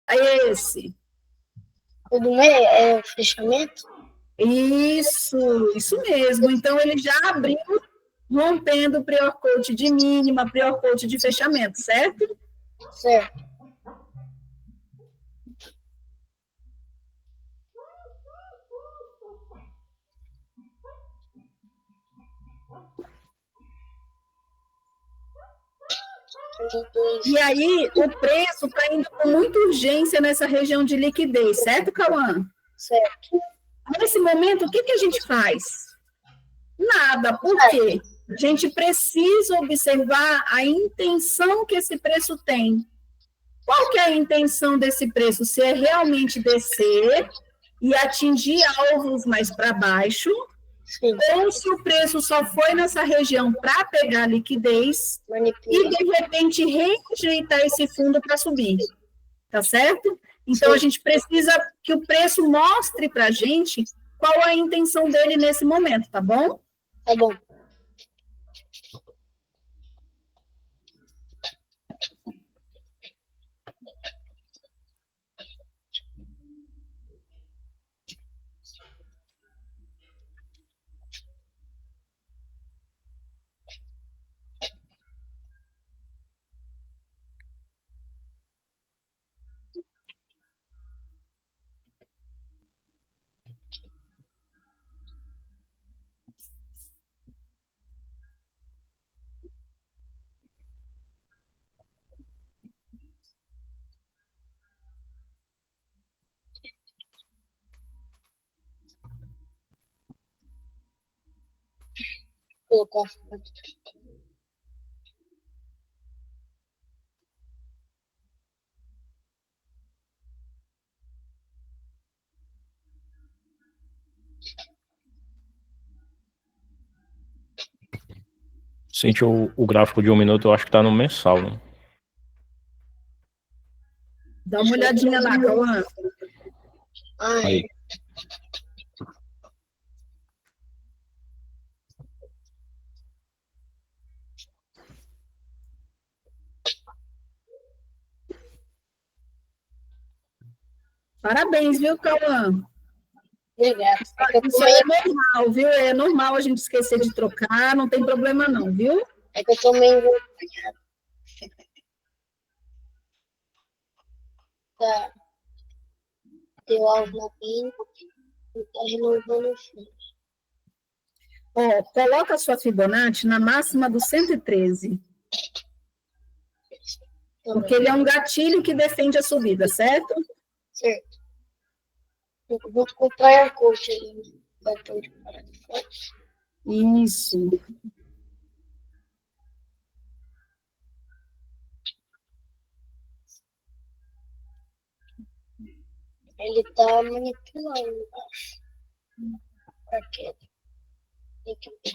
É esse. O do meio é o fechamento? Isso mesmo. Então, ele já abriu, rompendo o prior coat de mínima, prior coat de fechamento, certo? Certo. E aí, o preço está indo com muita urgência nessa região de liquidez, certo, Cauã? Certo. Nesse momento, o que a gente faz? Nada. Por quê? A gente precisa observar a intenção que esse preço tem. Qual que é a intenção desse preço? Se é realmente descer e atingir alvos mais para baixo, Sim. ou se o preço só foi nessa região para pegar liquidez e, de repente, rejeitar esse fundo para subir. Tá certo? Então, Sim. A gente precisa que o preço mostre para a gente qual a intenção dele nesse momento, tá bom? Tá bom. Vou colocar. Sente o gráfico de 1 minuto, eu acho que tá no mensal, né? Dá uma olhadinha lá, Cauã. Aí. Parabéns, viu, Cauã? Obrigado. Isso aí é normal, viu? É normal a gente esquecer de trocar, não tem problema não, viu? É que eu tô meio envergonhado. Tá. Deu alvo na pena e tá renovando o fundo. Ó, coloca a sua Fibonacci na máxima do 113. Porque ele é um gatilho que defende a subida, certo? Certo. Eu vou comprar a coxa aí. Botão de parada forte. Isso. Ele tá manipulando, eu acho. Pra queda. Tem que ver.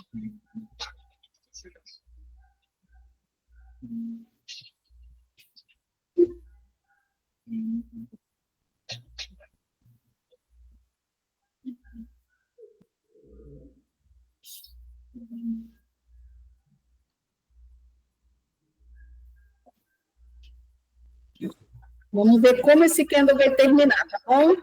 Vamos ver como esse candle vai terminar, tá bom? Tá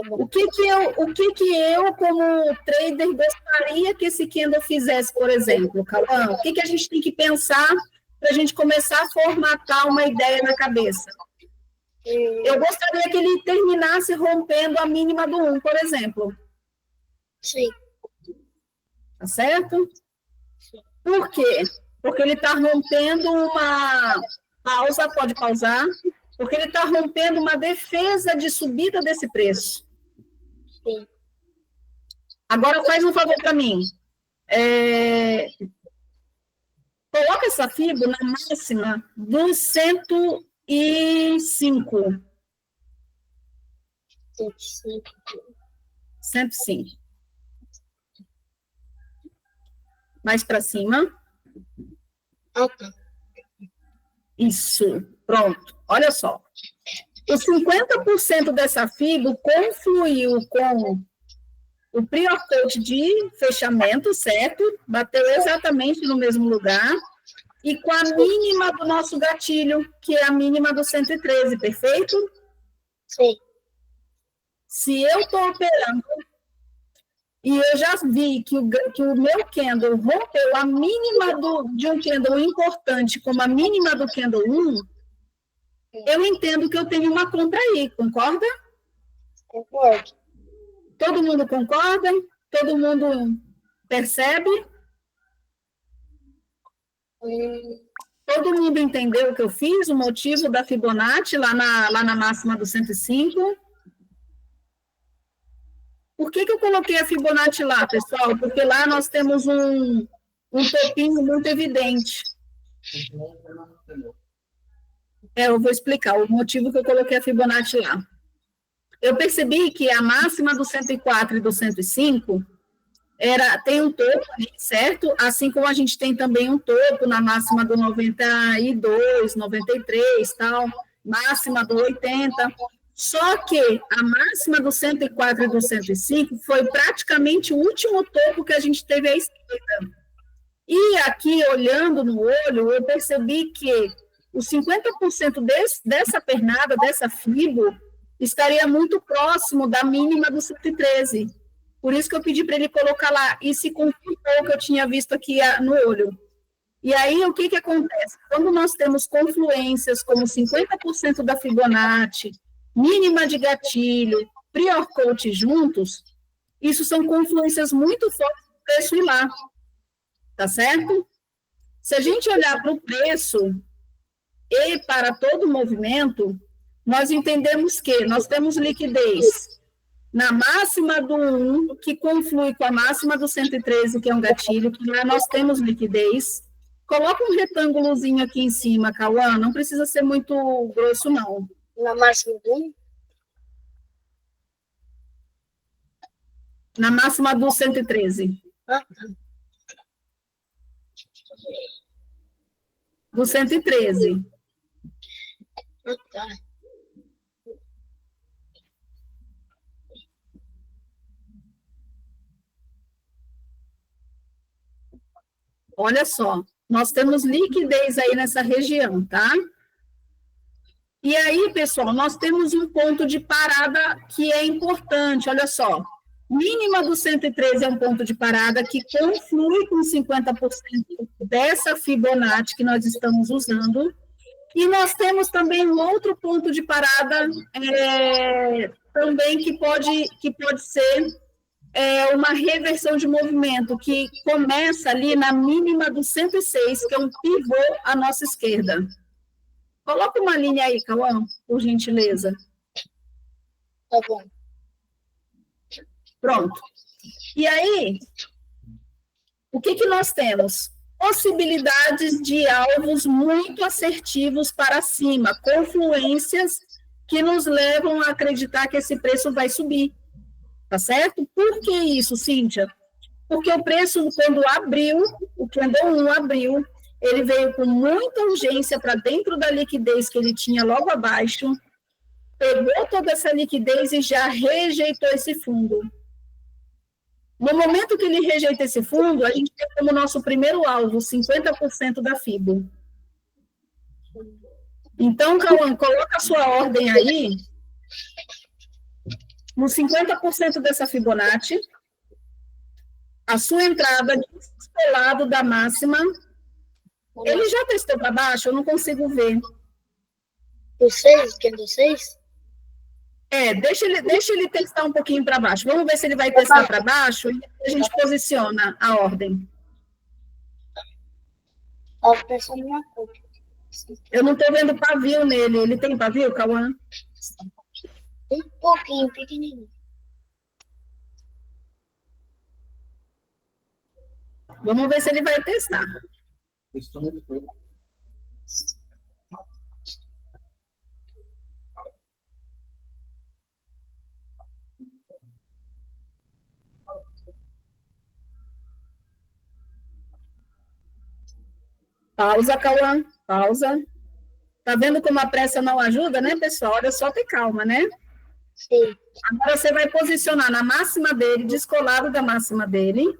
bom. O que eu, como trader, gostaria que esse candle fizesse, por exemplo, Cauã? O que a gente tem que pensar para a gente começar a formatar uma ideia na cabeça? Eu gostaria que ele terminasse rompendo a mínima do 1, por exemplo. Sim. Tá certo? Por quê? Porque ele está rompendo uma pausa, pode pausar, porque ele está rompendo uma defesa de subida desse preço. Sim. Agora faz um favor para mim. Coloca essa FIBO na máxima dos 105. 105. Mais para cima. Ah, tá. Isso. Pronto. Olha só. Os 50% dessa FIBO confluiu com o prior coat de fechamento, certo? Bateu exatamente no mesmo lugar. E com a mínima do nosso gatilho, que é a mínima do 113, perfeito? Sim. Se eu estou operando e eu já vi que o meu candle rompeu a mínima de um candle importante como a mínima do candle 1, eu entendo que eu tenho uma compra aí, concorda? Concordo. Todo mundo concorda? Todo mundo percebe? Todo mundo entendeu o que eu fiz, o motivo da Fibonacci lá na máxima do 105? Por que eu coloquei a Fibonacci lá, pessoal? Porque lá nós temos um topinho muito evidente. Eu vou explicar o motivo que eu coloquei a Fibonacci lá. Eu percebi que a máxima do 104 e do 105 tem um topo ali, certo? Assim como a gente tem também um topo na máxima do 92, 93, tal, máxima do 80. Só que a máxima do 104 e do 105 foi praticamente o último topo que a gente teve à esquerda. E aqui, olhando no olho, eu percebi que os 50% dessa pernada, dessa fibo, estaria muito próximo da mínima do 113. Por isso que eu pedi para ele colocar lá, e se confirmou que eu tinha visto aqui no olho. E aí, o que acontece? Quando nós temos confluências como 50% da Fibonacci, mínima de gatilho, prior coach juntos, isso são confluências muito fortes do preço ir lá. Tá certo? Se a gente olhar para o preço e para todo o movimento, nós entendemos que nós temos liquidez na máxima do 1, que conflui com a máxima do 113, que é um gatilho, que lá nós temos liquidez. Coloca um retângulozinho aqui em cima, Cauã, não precisa ser muito grosso, não. Na máxima do 1? Na máxima do 113. Do 113. Tá. Olha só, nós temos liquidez aí nessa região, tá? E aí, pessoal, nós temos um ponto de parada que é importante, olha só. Mínima do 113 é um ponto de parada que conflui com 50% dessa Fibonacci que nós estamos usando. E nós temos também um outro ponto de parada também que pode ser uma reversão de movimento, que começa ali na mínima do 106, que é um pivô à nossa esquerda. Coloca uma linha aí, Cauã, por gentileza. Tá bom. Pronto. E aí, o que nós temos? Possibilidades de alvos muito assertivos para cima, confluências que nos levam a acreditar que esse preço vai subir. Tá certo? Por que isso, Cíntia? Porque o preço, quando abriu, o candle 1 abriu, ele veio com muita urgência para dentro da liquidez que ele tinha logo abaixo, pegou toda essa liquidez e já rejeitou esse fundo. No momento que ele rejeita esse fundo, a gente tem como nosso primeiro alvo 50% da FIBO. Então, Cauã, coloca a sua ordem aí, no 50% dessa Fibonacci, a sua entrada descolado da máxima. Ele já testou para baixo? Eu não consigo ver. O 6? Que é do 6? Deixa ele testar um pouquinho para baixo. Vamos ver se ele vai testar para baixo e a gente posiciona a ordem. Eu não estou vendo pavio nele. Ele tem pavio, Cauã? Um pouquinho, pequenininho. Vamos ver se ele vai testar. Pausa, Cauã. Pausa. Tá vendo como a pressa não ajuda, né, pessoal? Olha só, ter calma, né? Sim. Agora você vai posicionar na máxima dele, descolado da máxima dele,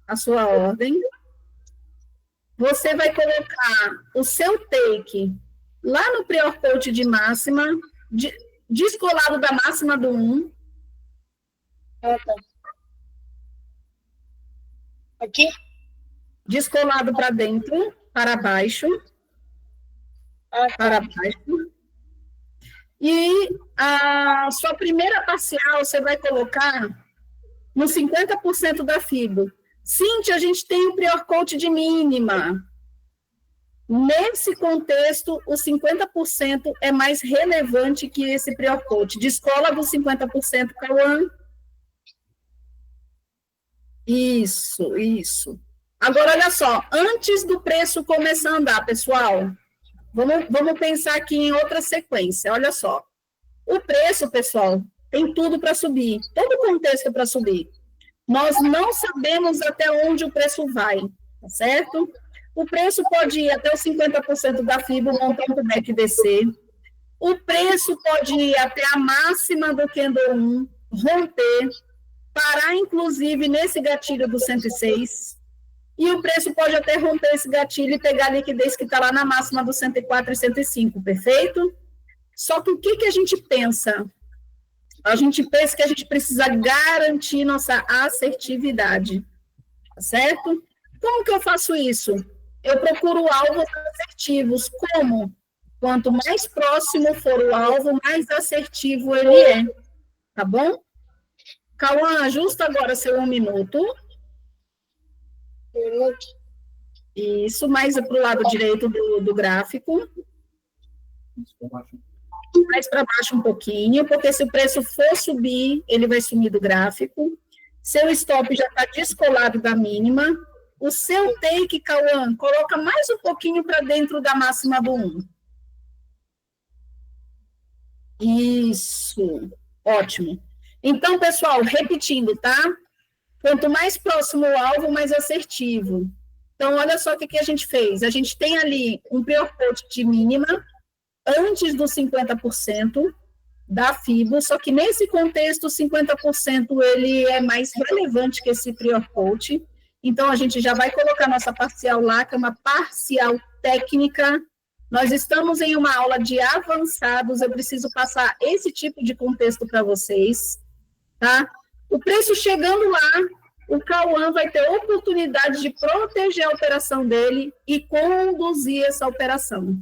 a sua ordem. Você vai colocar o seu take lá no prior coach de máxima, descolado da máxima do 1. Ah, tá. Aqui? Descolado para dentro, para baixo, Ah, tá. para baixo. E a sua primeira parcial você vai colocar no 50% da FIBO. Cíntia, a gente tem o prior coat de mínima. Nesse contexto, o 50% é mais relevante que esse prior coat. Descola dos 50%, Cauã. Isso. Agora, olha só, antes do preço começar a andar, pessoal, vamos pensar aqui em outra sequência. Olha só, o preço, pessoal, tem tudo para subir, todo o contexto para subir. Nós não sabemos até onde o preço vai, tá certo? O preço pode ir até os 50% da FIBO, montar um pullback e descer. O preço pode ir até a máxima do candle 1, romper, parar, inclusive, nesse gatilho do 106. E o preço pode até romper esse gatilho e pegar a liquidez que está lá na máxima do 104 e 105, perfeito? Só que o que a gente pensa? A gente pensa que a gente precisa garantir nossa assertividade, tá certo? Como que eu faço isso? Eu procuro alvos assertivos. Como? Quanto mais próximo for o alvo, mais assertivo ele é, tá bom? Cauã, ajusta agora seu 1 minuto. Isso, mais para o lado direito do gráfico. Mais para baixo um pouquinho, porque se o preço for subir, ele vai sumir do gráfico. Seu stop já está descolado da mínima. O seu take, Cauã, coloca mais um pouquinho para dentro da máxima do 1. Isso, ótimo. Então, pessoal, repetindo, tá? Quanto mais próximo o alvo, mais assertivo. Então, olha só o que a gente fez. A gente tem ali um prior coat de mínima, antes dos 50% da FIBO, só que nesse contexto, 50% ele é mais relevante que esse prior coat. Então, a gente já vai colocar nossa parcial lá, que é uma parcial técnica. Nós estamos em uma aula de avançados, eu preciso passar esse tipo de contexto para vocês, tá? O preço chegando lá, o Cauã vai ter oportunidade de proteger a operação dele e conduzir essa operação,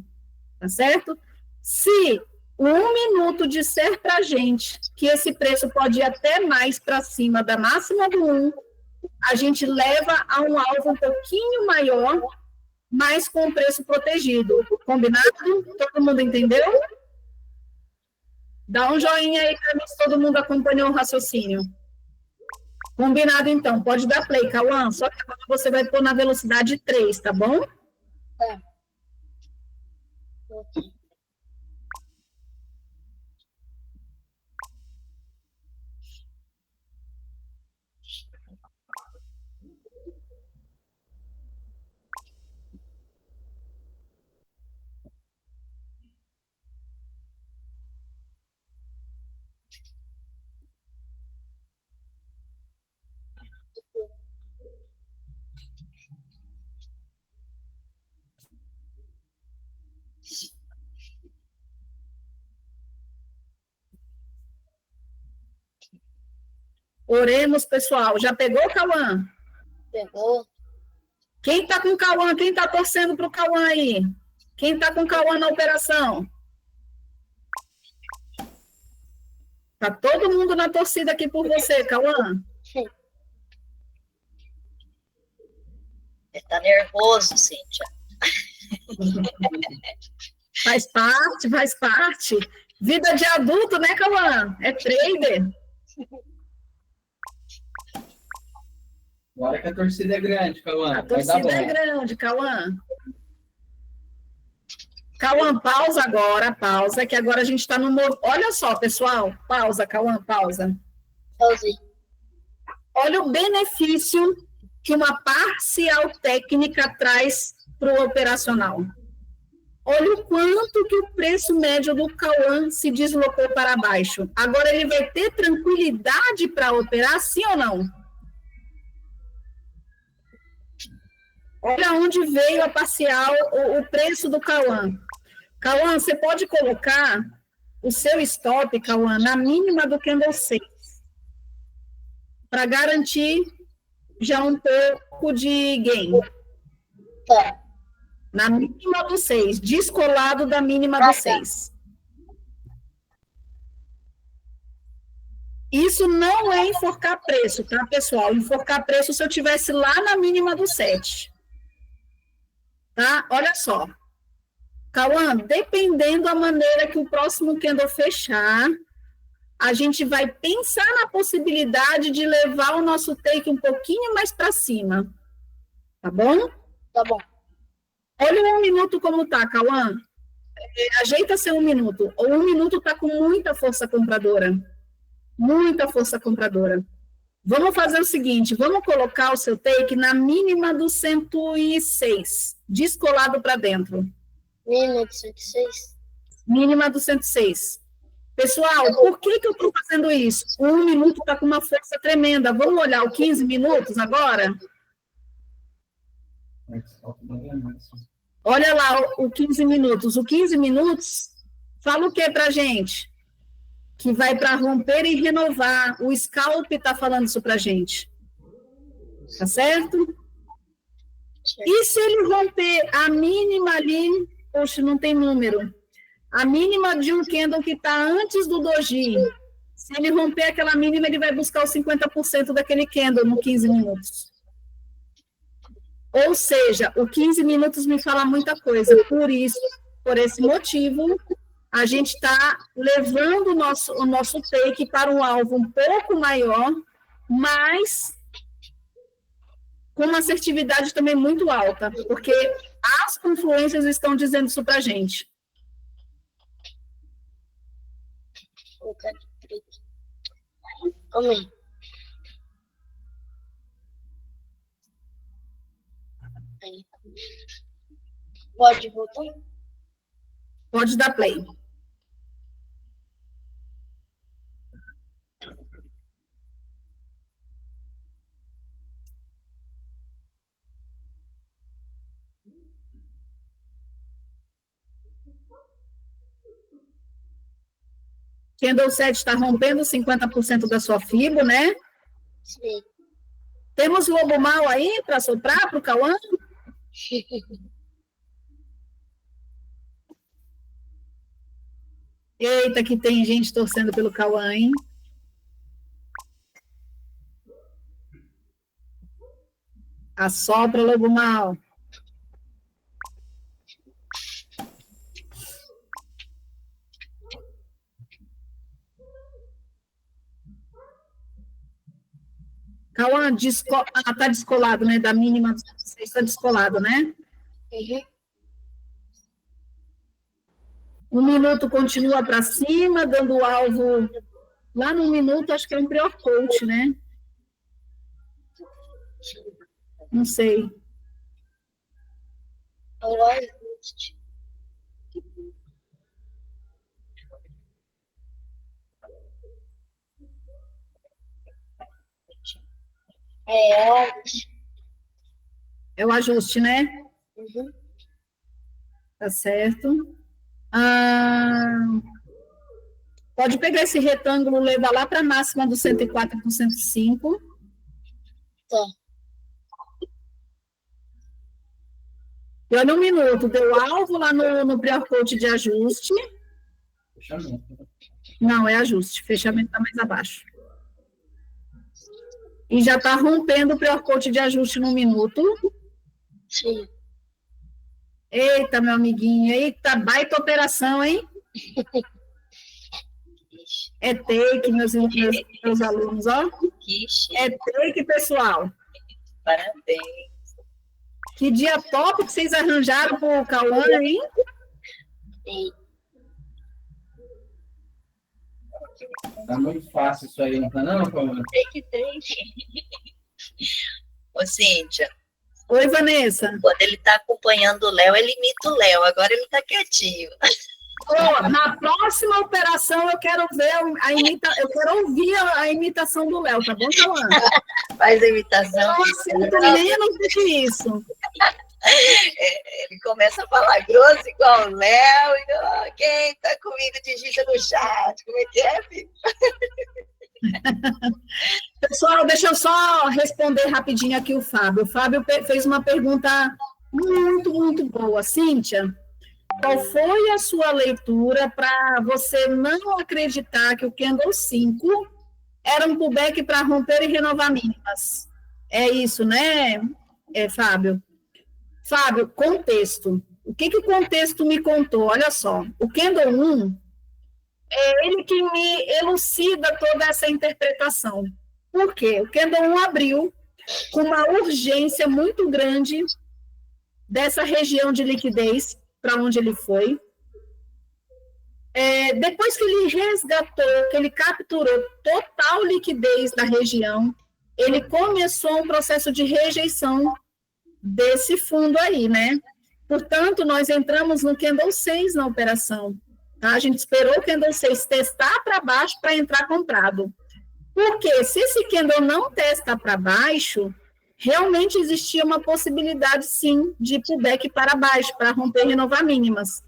tá certo? Se 1 minuto disser para a gente que esse preço pode ir até mais para cima da máxima do 1, a gente leva a um alvo um pouquinho maior, mas com o preço protegido. Combinado? Todo mundo entendeu? Dá um joinha aí para ver se todo mundo acompanhou o raciocínio. Combinado, então. Pode dar play, Cauã. Só que agora você vai pôr na velocidade 3, tá bom? Tá. Oremos, pessoal. Já pegou, Cauã? Pegou. Quem está com o Cauã? Quem está torcendo para o Cauã aí? Quem está com o Cauã na operação? Está todo mundo na torcida aqui por você, Cauã. Sim. Ele tá nervoso, Cíntia. Faz parte. Vida de adulto, né, Cauã? É trader. Agora que a torcida é grande, Cauã. A torcida é grande, Cauã. Cauã, pausa agora, pausa, que agora a gente está no... Olha só, pessoal, pausa, Cauã, pausa. Pauzinho. Olha o benefício que uma parcial técnica traz para o operacional. Olha o quanto que o preço médio do Cauã se deslocou para baixo. Agora ele vai ter tranquilidade para operar, sim ou não? Olha onde veio a parcial, o preço do Cauã. Cauã, você pode colocar o seu stop, Cauã, na mínima do candle 6, para garantir já um pouco de gain. Tá. Na mínima do 6, descolado da mínima do 6. Isso não é enforcar preço, tá, pessoal? Enforcar preço se eu tivesse lá na mínima do 7. Tá? Olha só. Cauã, dependendo da maneira que o próximo candle fechar, a gente vai pensar na possibilidade de levar o nosso take um pouquinho mais para cima. Tá bom? Tá bom. Olha o 1 minuto como tá, Cauã. Ajeita seu 1 minuto. O 1 minuto tá com muita força compradora. Muita força compradora. Vamos fazer o seguinte, vamos colocar o seu take na mínima do 106, descolado para dentro. Mínima do 106? Mínima do 106. Pessoal, por que eu estou fazendo isso? O 1 minuto está com uma força tremenda. Vamos olhar o 15 minutos agora? Olha lá o 15 minutos. O 15 minutos fala o que para a gente? Que vai para romper e renovar. O Scalp está falando isso para a gente. Tá certo? E se ele romper a mínima ali, poxa, não tem número. A mínima de um candle que está antes do doji. Se ele romper aquela mínima, ele vai buscar os 50% daquele candle no 15 minutos. Ou seja, o 15 minutos me fala muita coisa. Por isso, por esse motivo, a gente está levando o nosso take para um alvo um pouco maior, mas com uma assertividade também muito alta, porque as confluências estão dizendo isso para a gente. Calma aí. Pode voltar? Pode dar play. Candle 7 está rompendo 50% da sua FIBO, né? Sim. Temos lobo mal aí para soprar para o Cauã? Eita, que tem gente torcendo pelo Cauã, hein? Assopra, lobo mal. Cauã, tá descolado, né? Da mínima, está descolado, né? Uhum. 1 minuto continua para cima, dando alvo. Lá no 1 minuto, acho que é um pre-coach, né? Não sei. É o ajuste, né? Uhum. Tá certo. Pode pegar esse retângulo, levar lá para a máxima do 104 com 105. Tá. E olha 1 minuto, deu alvo lá no pre-coach de ajuste. Fechamento. Não, é ajuste. Fechamento está mais abaixo. E já está rompendo o pre-coach de ajuste no 1 minuto. Sim. Eita, meu amiguinho. Eita, baita operação, hein? É take, meus alunos, ó. É take, pessoal. Parabéns. Que dia top que vocês arranjaram pro Cauã, hein? Sim. Tá muito fácil isso aí, não tá não, Paula? Tem. Ô, Cíntia, Oi, Vanessa. quando ele tá acompanhando o Léo, ele imita o Léo. Agora ele tá quietinho. Na próxima operação eu quero ver eu quero ouvir a imitação do Léo, tá bom, Cauã? Faz a imitação. Não sinto menos do que isso. Ele começa a falar grosso igual o Léo, e quem tá comigo digita no chat, como é que é, filho? Pessoal, deixa eu só responder rapidinho aqui o Fábio. O Fábio fez uma pergunta muito, muito boa. Cíntia, qual foi a sua leitura para você não acreditar que o Candle 5 era um pullback para romper e renovar mínimas? É isso, né, Fábio? Fábio, contexto. O que o contexto me contou? Olha só, o Candle 1 é ele que me elucida toda essa interpretação. Por quê? O Candle 1 abriu com uma urgência muito grande dessa região de liquidez para onde ele foi. Depois que ele resgatou, que ele capturou total liquidez da região, ele começou um processo de rejeição desse fundo aí, né? Portanto, nós entramos no Candle 6 na operação. Tá? A gente esperou o Candle 6 testar para baixo para entrar comprado. Porque se esse Candle não testa para baixo, realmente existia uma possibilidade, sim, de pullback para baixo, para romper e renovar mínimas.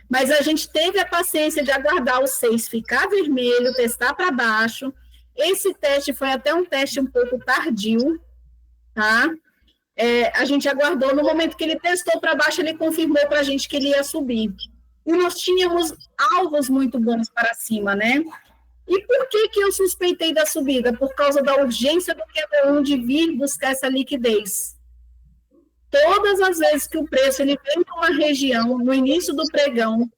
Mas a gente teve a paciência de aguardar o 6 ficar vermelho, testar para baixo. Esse teste foi até um teste um pouco tardio, tá? A gente aguardou, no momento que ele testou para baixo, ele confirmou para a gente que ele ia subir. E nós tínhamos alvos muito bons para cima, né? E por que eu suspeitei da subida? Por causa da urgência do Candle 1 de vir buscar essa liquidez. Todas as vezes que o preço ele vem para uma região, no início do pregão,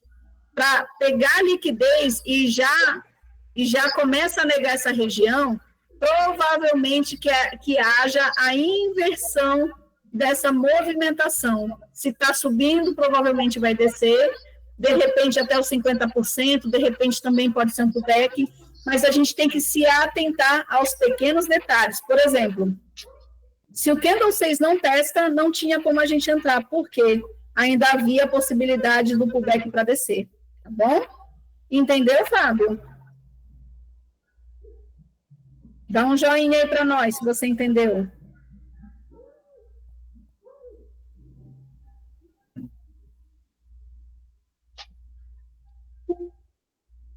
para pegar liquidez e já começa a negar essa região, provavelmente que haja a inversão dessa movimentação. Se está subindo, provavelmente vai descer, de repente até os 50%, de repente também pode ser um pullback, mas a gente tem que se atentar aos pequenos detalhes. Por exemplo, se o Candle 6 não testa, não tinha como a gente entrar, porque ainda havia a possibilidade do pullback para descer, tá bom? Entendeu, Fábio? Dá um joinha aí para nós, se você entendeu.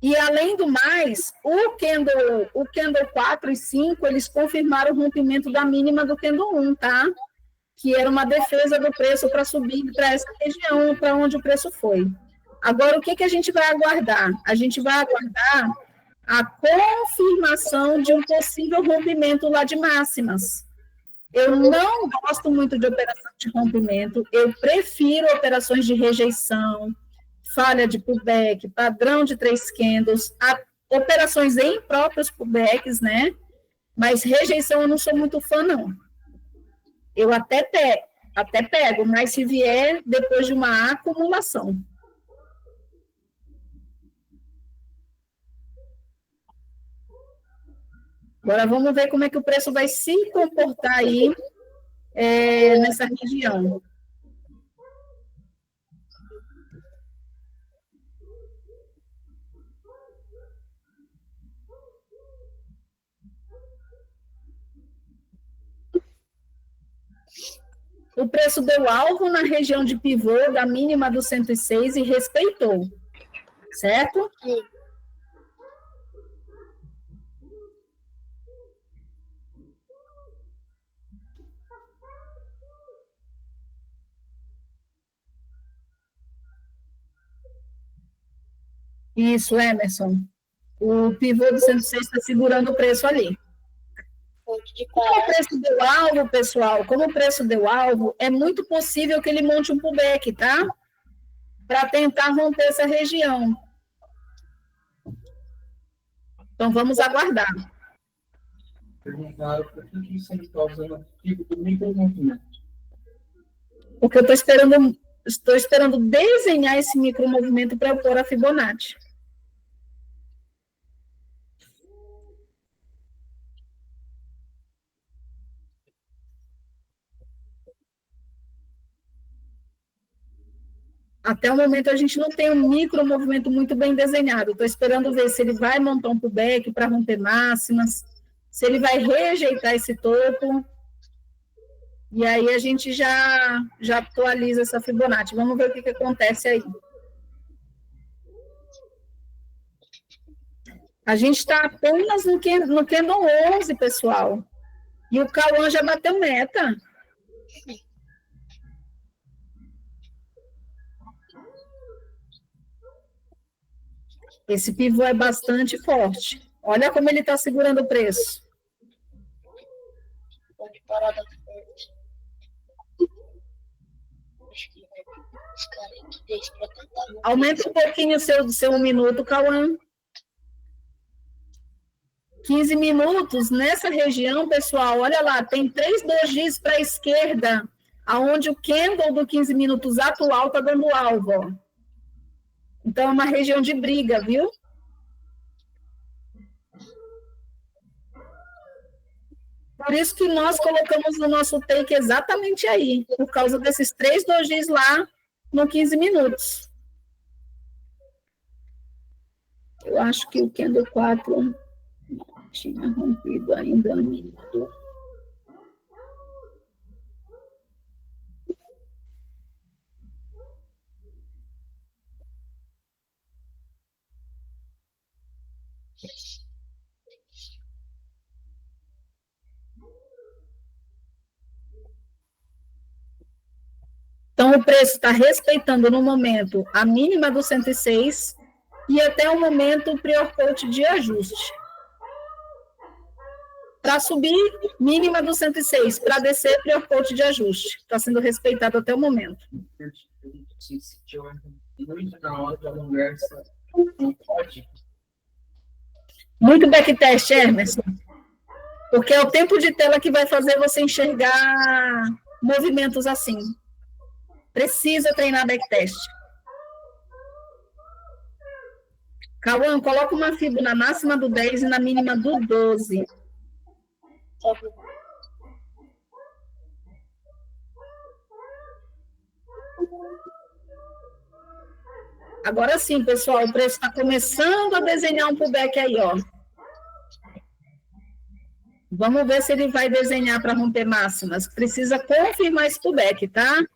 E, além do mais, o Candle 4 e 5, eles confirmaram o rompimento da mínima do Candle 1, tá? Que era uma defesa do preço para subir para essa região, para onde o preço foi. Agora, o que a gente vai aguardar? A gente vai aguardar a confirmação de um possível rompimento lá de máximas. Eu não gosto muito de operação de rompimento, eu prefiro operações de rejeição, falha de pullback, padrão de 3 candles, operações em próprios pullbacks, né? Mas rejeição eu não sou muito fã, não. Eu até pego, mas se vier depois de uma acumulação. Agora vamos ver como é que o preço vai se comportar aí nessa região. O preço deu alvo na região de pivô da mínima do 106 e respeitou, certo? Sim. Isso, Emerson. O pivô do 106 está segurando o preço ali. Como o preço deu alvo, pessoal, como o preço deu alvo, é muito possível que ele monte um pullback, tá? Para tentar romper essa região. Então, vamos aguardar. Perguntaram por que você está usando o tipo do micromovimento. Porque eu estou esperando desenhar esse micromovimento para eu pôr a Fibonacci. Até o momento, a gente não tem um micromovimento muito bem desenhado. Estou esperando ver se ele vai montar um pullback para romper máximas, se ele vai rejeitar esse topo. E aí a gente já atualiza essa Fibonacci. Vamos ver o que acontece aí. A gente está apenas no candle 11, pessoal. E o Cauã já bateu meta. Esse pivô é bastante forte. Olha como ele está segurando o preço. Pode parar da frente. Acho que vai buscar aqui desse para tentar. Aumenta um pouquinho o seu 1 minuto, Cauã. 15 minutos, nessa região, pessoal, olha lá, tem 3 dojis para a esquerda, aonde o candle do 15 minutos atual está dando alvo. Ó. Então, é uma região de briga, viu? Por isso que nós colocamos no nosso take exatamente aí, por causa desses 3 dojis lá no 15 minutos. Eu acho que o candle 4 tinha rompido ainda no minuto. Então, o preço está respeitando, no momento, a mínima do 106 e até o momento o prior coach de ajuste. Para subir, mínima do 106. Para descer, prior coach de ajuste. Está sendo respeitado até o momento. Muito backtest, Emerson. Porque é o tempo de tela que vai fazer você enxergar movimentos assim. Precisa treinar backtest. Cauã, coloca uma fibra na máxima do 10 e na mínima do 12. Agora sim, pessoal, o preço está começando a desenhar um pullback aí, ó. Vamos ver se ele vai desenhar para romper máximas. Precisa confirmar esse pullback, tá?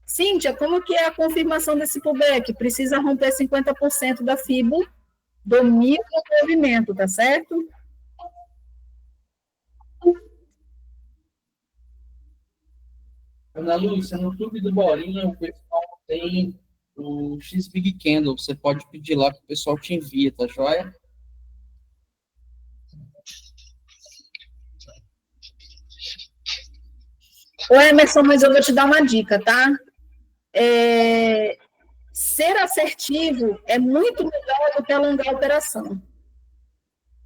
Cíntia, como que é a confirmação desse pullback? Precisa romper 50% da FIBO do micro movimento, tá certo? Ana Lúcia, no clube do Bolinha, o pessoal tem o X Big Candle. Você pode pedir lá que o pessoal te envia, tá joia? Ô, Emerson, mas eu vou te dar uma dica, tá? Ser assertivo é muito melhor do que alongar a operação.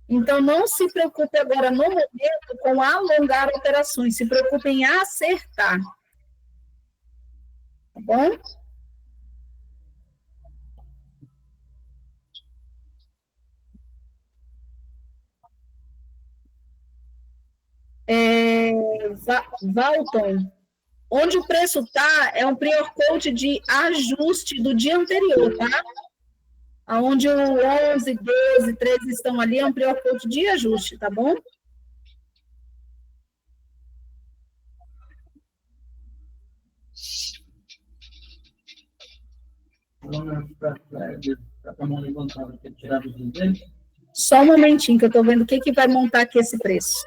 Então, não se preocupe agora, no momento, com alongar operações. Se preocupe em acertar. Tá bom? Valton, onde o preço está é um prior coach de ajuste do dia anterior, tá? Onde o 11, 12, 13 estão ali, é um prior coach de ajuste, tá bom? Só um momentinho, que eu estou vendo o que vai montar aqui esse preço.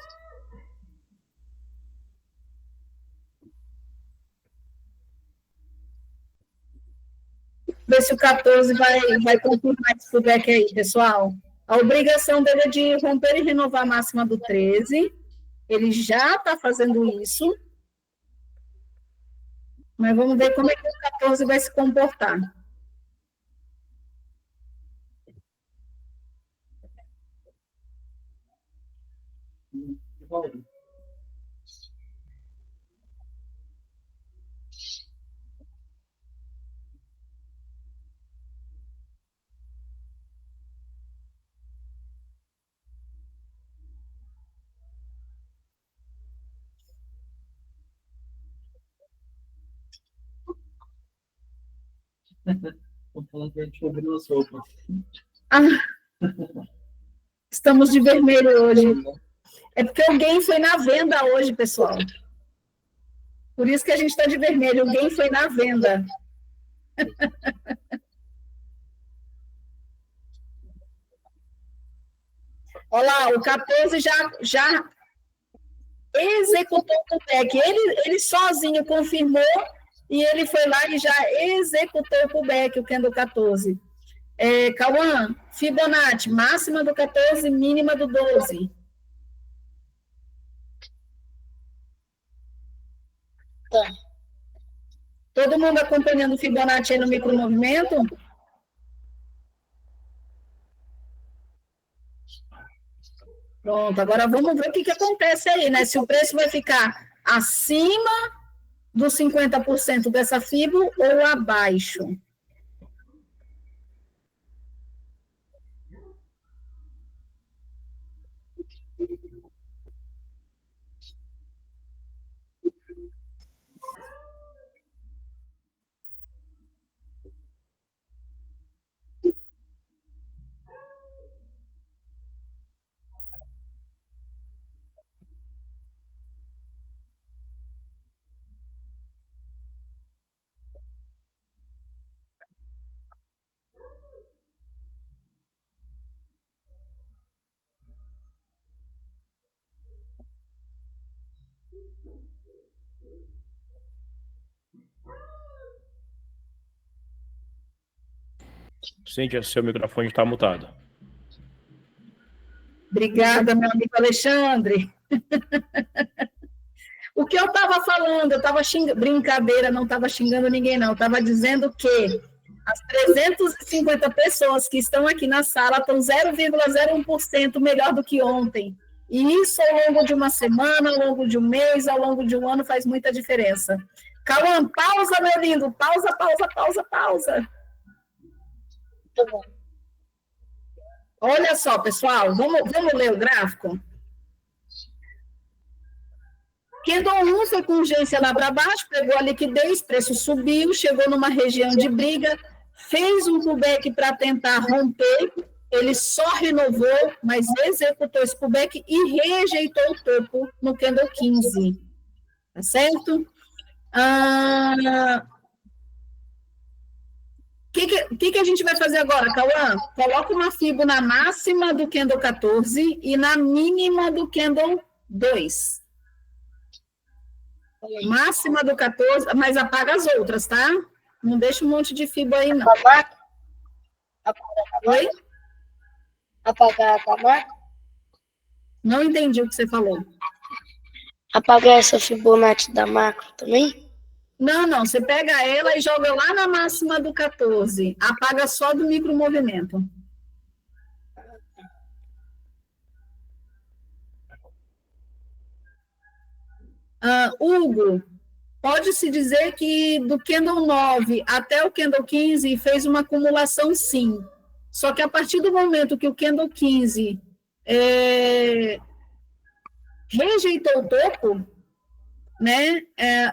Ver se o 14 vai confirmar esse pullback aí, pessoal. A obrigação dele é de romper e renovar a máxima do 13. Ele já está fazendo isso. Mas vamos ver como é que o 14 vai se comportar. Estou falando que a gente ouviu as roupas. Estamos de vermelho hoje. É porque alguém foi na venda hoje, pessoal. Por isso que a gente está de vermelho. Alguém foi na venda. Olha lá, o 14 já executou o pullback. Ele sozinho confirmou e ele foi lá e já executou o pullback, o candle 14. Cauã, Fibonacci, máxima do 14, mínima do 12. Tá. Todo mundo acompanhando o Fibonacci aí no micromovimento? Pronto, agora vamos ver o que acontece aí, né? Se o preço vai ficar acima dos 50% dessa FIBO ou abaixo. Cíntia, seu microfone está mutado. Obrigada, meu amigo Alexandre. O que eu estava falando, eu estava brincadeira, não estava xingando ninguém, não. Estava dizendo que as 350 pessoas que estão aqui na sala estão 0,01% melhor do que ontem. E isso ao longo de uma semana, ao longo de um mês, ao longo de um ano faz muita diferença. Cauã, pausa, meu lindo. Pausa. Tá bom. Olha só, pessoal, vamos ler o gráfico? Candle 1 foi com urgência lá para baixo, pegou a liquidez, preço subiu, chegou numa região de briga, fez um pullback para tentar romper, ele só renovou, mas executou esse pullback e rejeitou o topo no Candle 15. Tá certo? O que a gente vai fazer agora, Cauã? Coloca uma FIBO na máxima do Candle 14 e na mínima do Candle 2. Máxima do 14, mas apaga as outras, tá? Não deixa um monte de FIBO aí, não. Oi? Apagar a macro? Não entendi o que você falou. Apagar essa Fibonacci da macro também? Não, você pega ela e joga lá na máxima do 14. Apaga só do micromovimento. Hugo, pode-se dizer que do Candle 9 até o Candle 15 fez uma acumulação, sim. Só que a partir do momento que o Candle 15 rejeitou o topo, né,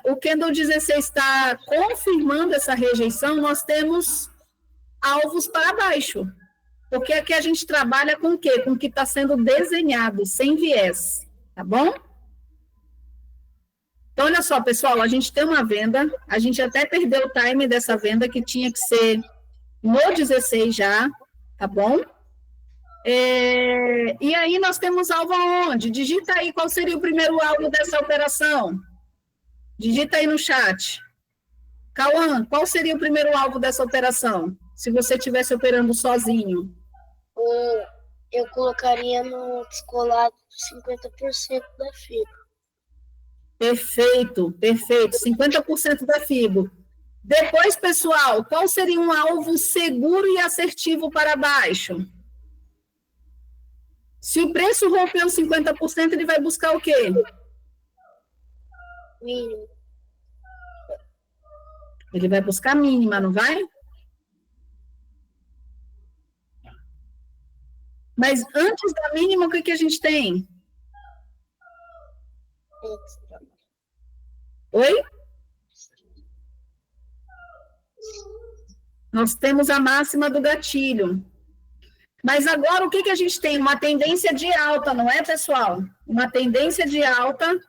o Candle 16 está confirmando essa rejeição, nós temos alvos para baixo. Porque aqui a gente trabalha com o quê? Com o que está sendo desenhado, sem viés. Tá bom? Então, olha só, pessoal, a gente tem uma venda, a gente até perdeu o time dessa venda, que tinha que ser no 16 já, tá bom? E aí nós temos alvo aonde? Digita aí qual seria o primeiro alvo dessa operação. Digita aí no chat. Cauã, qual seria o primeiro alvo dessa operação? Se você estivesse operando sozinho. Eu colocaria no descolado 50% da FIBO. Perfeito. 50% da FIBO. Depois, pessoal, qual seria um alvo seguro e assertivo para baixo? Se o preço rompeu 50%, ele vai buscar o quê? Mínimo. Ele vai buscar a mínima, não vai? Mas antes da mínima, o que a gente tem? Oi? Nós temos a máxima do gatilho. Mas agora o que a gente tem? Uma tendência de alta, não é, pessoal? Uma tendência de alta,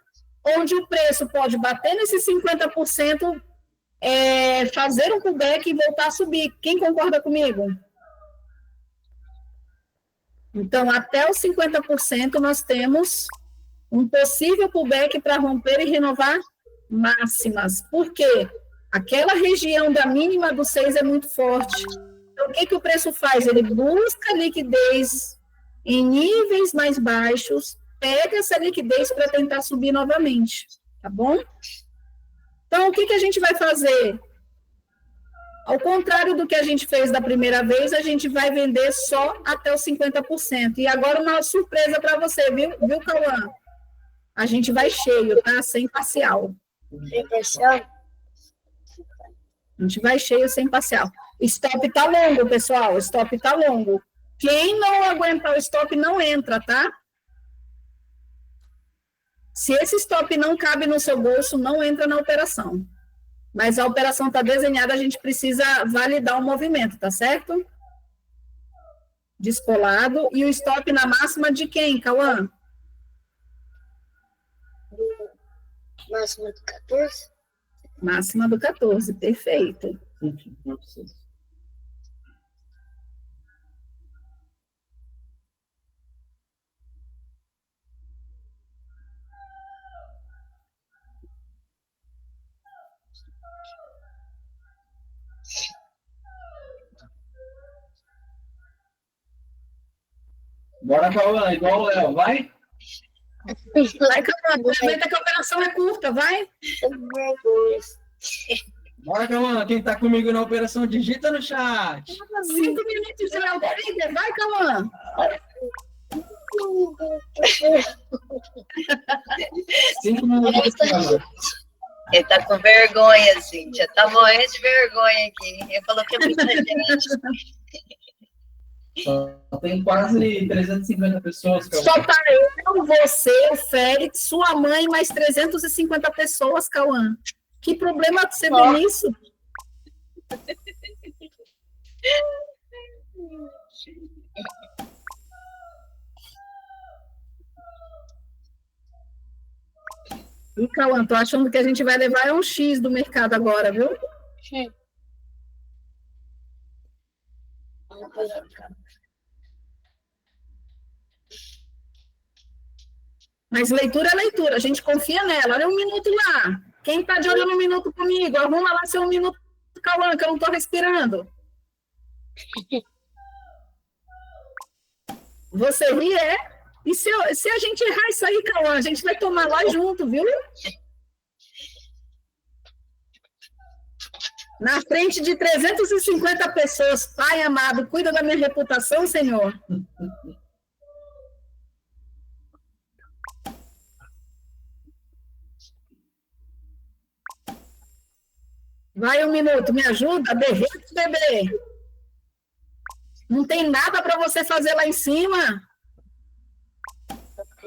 onde o preço pode bater nesses 50%, fazer um pullback e voltar a subir. Quem concorda comigo? Então, até os 50% nós temos um possível pullback para romper e renovar máximas. Por quê? Aquela região da mínima do 6 é muito forte. Então, o que o preço faz? Ele busca liquidez em níveis mais baixos, pega essa liquidez para tentar subir novamente, tá bom? Então, o que a gente vai fazer? Ao contrário do que a gente fez da primeira vez, a gente vai vender só até os 50%. E agora uma surpresa para você, viu, Cauã? A gente vai cheio, tá? Sem parcial. Sem parcial? A gente vai cheio sem parcial. Stop tá longo, pessoal. Stop tá longo. Quem não aguentar o stop não entra, tá? Se esse stop não cabe no seu bolso, não entra na operação. Mas a operação está desenhada, a gente precisa validar o movimento, tá certo? Descolado. E o stop na máxima de quem, Cauã? Máxima do 14? Máxima do 14, perfeito. Bora, Cauã, igual o Léo, vai? Vai, Cauã, aproveita que a operação é curta, vai. Bora, Cauã, quem tá comigo na operação, digita no chat. 5 minutos de Léo Trigger, vai, Cauã. 5 minutos, Cauã. Ele tá com vergonha, Cíntia. Tá morrendo de vergonha aqui. Ele falou que é muita gente. Só tem quase 350 pessoas, Cauã. Só tá eu, você, o Félix, sua mãe, mais 350 pessoas, Cauã. Que problema você vê nisso? E, Cauã, tô achando que a gente vai levar um X do mercado agora, viu? Sim. Mas leitura é leitura, a gente confia nela. Olha um minuto lá. Quem tá de olho no minuto comigo? Arruma lá seu minuto, Cauã, que eu não tô respirando. Você ri, é? E se a gente errar isso aí, Cauã, a gente vai tomar lá junto, viu? Na frente de 350 pessoas. Pai amado, cuida da minha reputação, Senhor. Vai um minuto, me ajuda? Derrete, bebê. Não tem nada para você fazer lá em cima.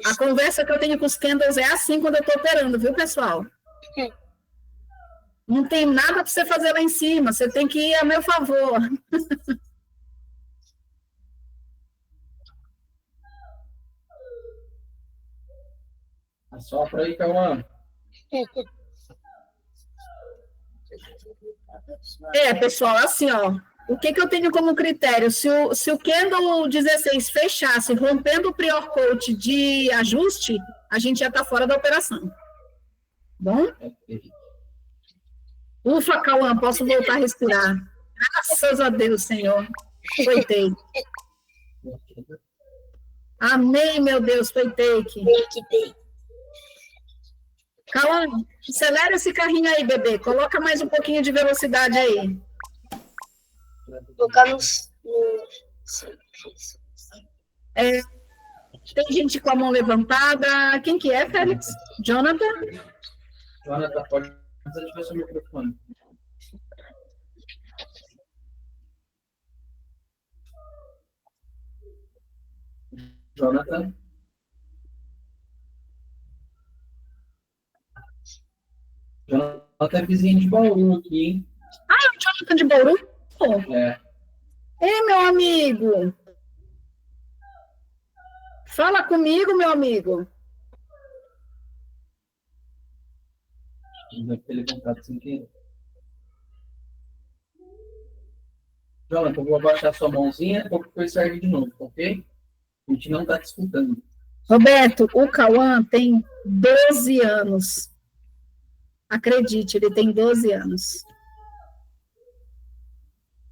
A conversa que eu tenho com os candles é assim quando eu estou operando, viu, pessoal? Não tem nada para você fazer lá em cima. Você tem que ir a meu favor. Assopra aí, Cauã. Pessoal, assim, ó. O que eu tenho como critério? Se o candle 16 fechasse rompendo o prior coat de ajuste, a gente já está fora da operação. Bom? Ufa, Cauã, posso voltar a respirar. Graças a Deus, Senhor. Foi take. Amém, meu Deus, foi take. Cauã, acelera esse carrinho aí, bebê. Coloca mais um pouquinho de velocidade aí. Colocar Tem gente com a mão levantada. Quem que é, Félix? Jonathan? Jonathan, pode desativar seu microfone. Jonathan? Jonathan é vizinho de Bauru aqui, hein? Ah, é o Jonathan de Bauru? É. Ei, meu amigo. Fala comigo, meu amigo. Deve ter levantado sem querer. Jonathan, eu vou abaixar sua mãozinha, qualquer coisa serve de novo, ok? A gente não está te escutando. Roberto, o Cauã tem 12 anos. Acredite, ele tem 12 anos.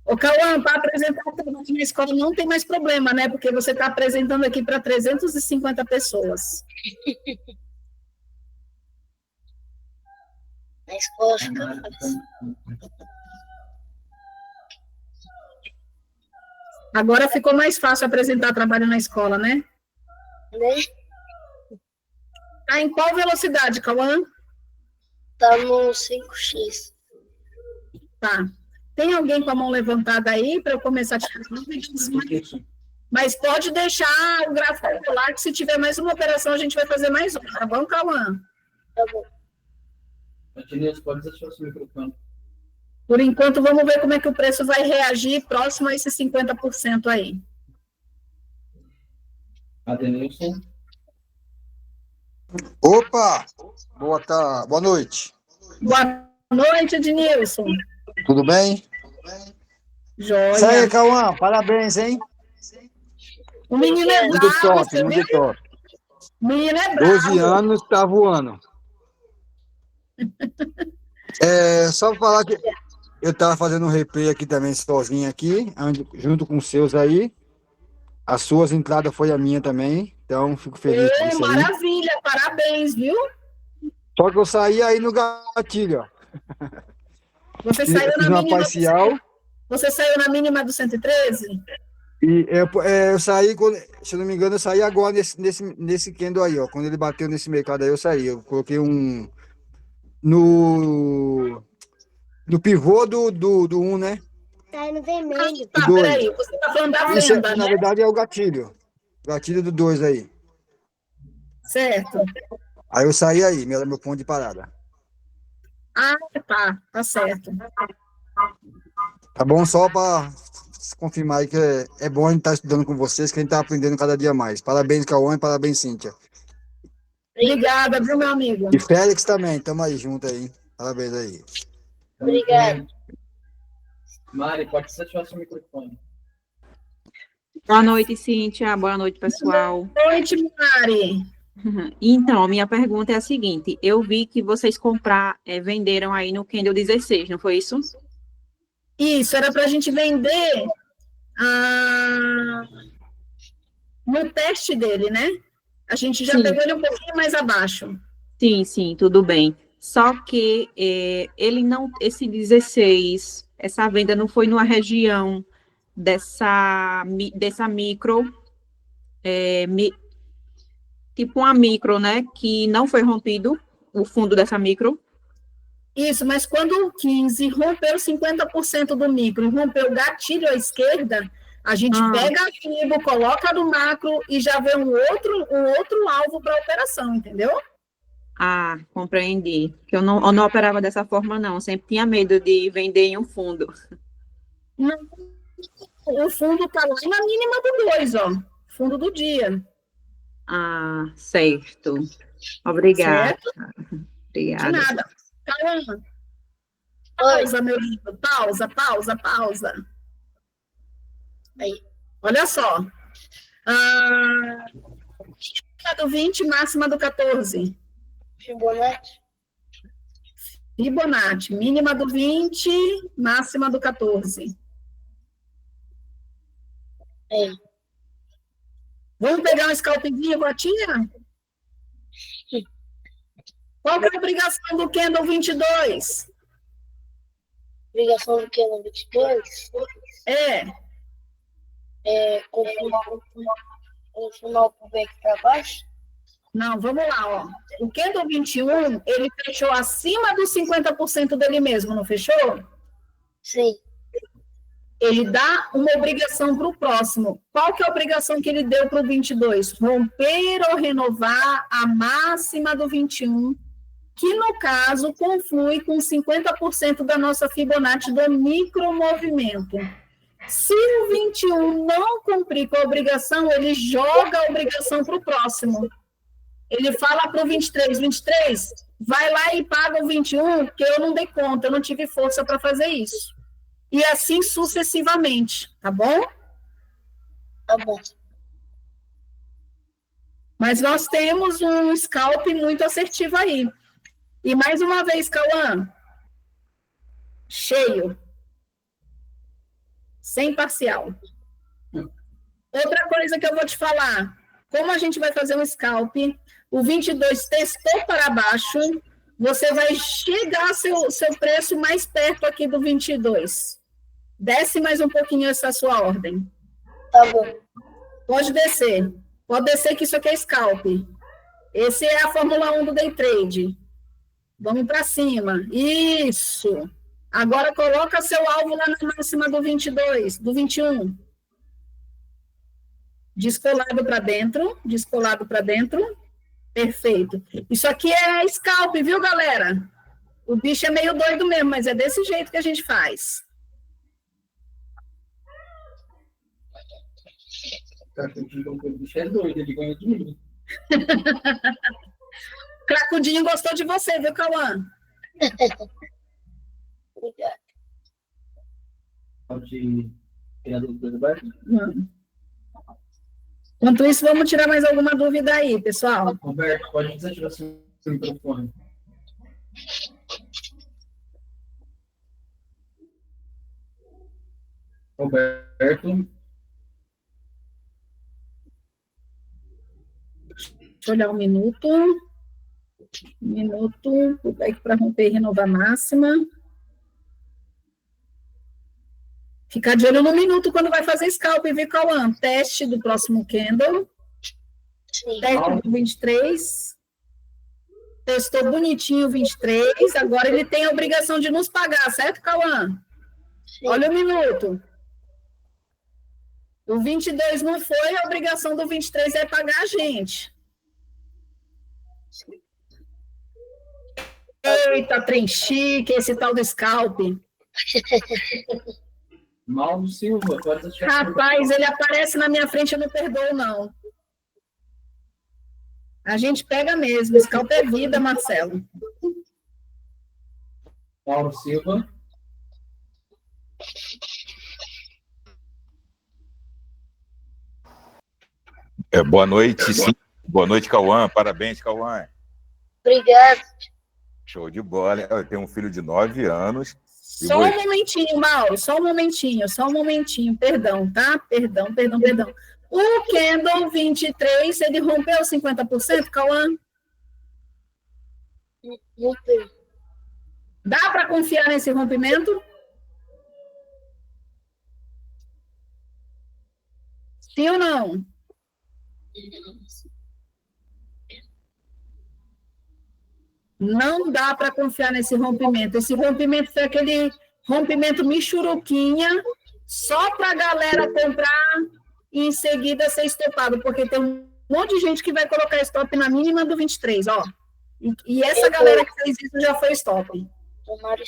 Ô, Cauã, para apresentar aqui na escola não tem mais problema, né? Porque você está apresentando aqui para 350 pessoas. Na escola fica fácil. Agora ficou mais fácil apresentar trabalho na escola, né? Né? Tá em qual velocidade, Cauã? Tá no 5x. Tá. Tem alguém com a mão levantada aí para eu começar a tirar dúvidas? Mas pode deixar o gráfico lá, que se tiver mais uma operação, a gente vai fazer mais uma, tá bom, Cauã? Tá bom. Denilson, pode deixar o seu microfone. Por enquanto, vamos ver como é que o preço vai reagir próximo a esses 50% aí. Denilson. Opa! Boa noite. Boa noite, Ednilson. Tudo bem? Joia. Isso aí, Cauã, parabéns, hein? O menino é Muito bravo, top, você muito viu? top. O menino é bravo. 12 anos, tá voando. Só pra falar que eu tava fazendo um replay aqui também, sozinho aqui, junto com os seus aí. As suas entradas foi a minha também, então fico feliz com isso aí. Maravilha, parabéns, viu? Só que eu saí aí no gatilho, ó. Você saiu Fiz na uma mínima parcial. Você saiu na mínima do 113? E eu saí, se eu não me engano, eu saí agora nesse candle aí, ó. Quando ele bateu nesse mercado aí, eu saí. Eu coloquei no pivô do 1, né? Tá no vermelho. Tá, dois. peraí, você tá falando da Esse, venda, na né? verdade, é o gatilho. Gatilho do 2 aí. Certo. Aí eu saí aí, meu ponto de parada. Ah, tá certo. Tá bom? Só para confirmar aí que é bom a gente estar estudando com vocês, que a gente tá aprendendo cada dia mais. Parabéns, Cauã, e parabéns, Cíntia. Obrigada, viu, meu amigo? E Félix também, tamo aí junto aí. Parabéns aí. Obrigado. Mari, pode deixar o seu microfone. Boa noite, Cíntia. Boa noite, pessoal. Boa noite, Mari. Então, a minha pergunta é a seguinte: eu vi que vocês venderam aí no Candle 16, não foi isso? Isso, era para a gente vender no teste dele, né? A gente já Sim. pegou ele um pouquinho mais abaixo. Sim, tudo bem. Só que esse 16, essa venda não foi numa região dessa micro, tipo uma micro, né? Que não foi rompido o fundo dessa micro. Isso, mas quando o 15 rompeu 50% do micro e rompeu o gatilho à esquerda, a gente pega a FIBO, coloca no macro e já vê um outro alvo para a operação, entendeu? Ah, compreendi. Que eu não operava dessa forma, não. Eu sempre tinha medo de vender em um fundo. Não, o fundo está lá na mínima do 2, ó. Fundo do dia. Ah, certo. Obrigada. Certo? Obrigada. De nada. Caramba. Pausa, meu lindo. Pausa. Aí. Olha só. Mínima do 20, máxima do 14. Fibonacci. Mínima do 20, máxima do 14. É. Vamos pegar um scalpzinho com a tia? Qual que é a obrigação do Candle 22? Obrigação do que no 22? Confirmar o pullback para baixo? Não, vamos lá, ó. O Candle 21, ele fechou acima dos 50% dele mesmo, não fechou? Sim. Ele dá uma obrigação para o próximo. Qual que é a obrigação que ele deu para o 22? Romper ou renovar a máxima do 21, que no caso conflui com 50% da nossa Fibonacci do micromovimento. Se o 21 não cumprir com a obrigação, ele joga a obrigação para o próximo. ele fala para o 23, vai lá e paga o 21, que eu não dei conta, eu não tive força para fazer isso. E assim sucessivamente, tá bom? Tá bom. Mas nós temos um scalp muito assertivo aí. E mais uma vez, Cauã, cheio, sem parcial. Outra coisa que eu vou te falar, como a gente vai fazer um scalp, o 22 testou para baixo, você vai chegar seu preço mais perto aqui do 22. Desce mais um pouquinho essa sua ordem. Tá bom. Pode descer que isso aqui é scalp. Esse é a Fórmula 1 do Day Trade. Vamos para cima. Isso. Agora coloca seu alvo lá na máxima do 22, do 21. Descolado para dentro. Perfeito. Isso aqui é scalp, viu, galera? O bicho é meio doido mesmo, mas é desse jeito que a gente faz. O bicho é doido, ele ganha de mim. Cracudinho gostou de você, viu, Cauã? Obrigada. Pode tirar dúvida do bairro? Enquanto isso, vamos tirar mais alguma dúvida aí, pessoal. Roberto, pode desativar seu microfone. Roberto. Deixa eu olhar um minuto. Para romper e renovar máxima. Ficar de olho no minuto quando vai fazer scalp, viu, Cauã? Teste do próximo candle. Sim. Teste do 23. Testou bonitinho o 23. Agora ele tem a obrigação de nos pagar, certo, Cauã? Sim. Olha o minuto. O 22 não foi, a obrigação do 23 é pagar a gente. Eita, trem chique, esse tal do scalp. Mauro Silva, pode desativar. Rapaz, ele aparece na minha frente, eu não perdoo, não. A gente pega mesmo, scalp é vida, Marcelo. Mauro Silva. Boa noite, sim. Boa noite, Cauã. Parabéns, Cauã. Obrigado. Show de bola. Eu tenho um filho de 9 anos. Só um momentinho, Mauro, só um momentinho. Perdão, tá? Perdão. O candle 23, ele rompeu 50%, Cauã? Não tem. Dá para confiar nesse rompimento? Sim ou não? Não dá para confiar nesse rompimento. Esse rompimento foi aquele rompimento michuruquinha, só para a galera comprar e em seguida ser estopado, porque tem um monte de gente que vai colocar stop na mínima do 23, ó. E essa galera que fez isso já foi stop. Tomara.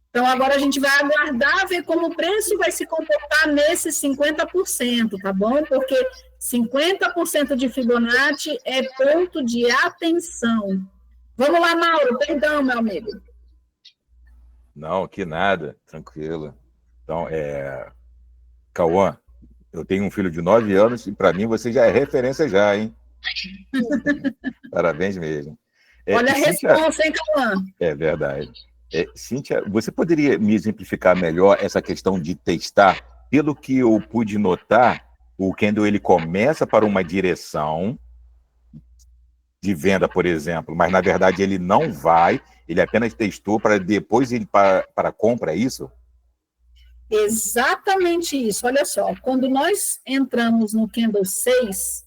Então, agora a gente vai aguardar, ver como o preço vai se comportar nesses 50%, tá bom? Porque 50% de Fibonacci é ponto de atenção. Vamos lá, Mauro, perdão, meu amigo. Não, que nada, tranquilo. Então, Cauã, eu tenho um filho de 9 anos e para mim você já é referência já, hein? Parabéns mesmo. Olha a resposta, hein, Cauã? É verdade. Cíntia, você poderia me exemplificar melhor essa questão de testar? Pelo que eu pude notar, o candle ele começa para uma direção de venda, por exemplo, mas na verdade ele não vai, ele apenas testou para depois ir para compra, é isso? Exatamente isso. Olha só, quando nós entramos no candle 6,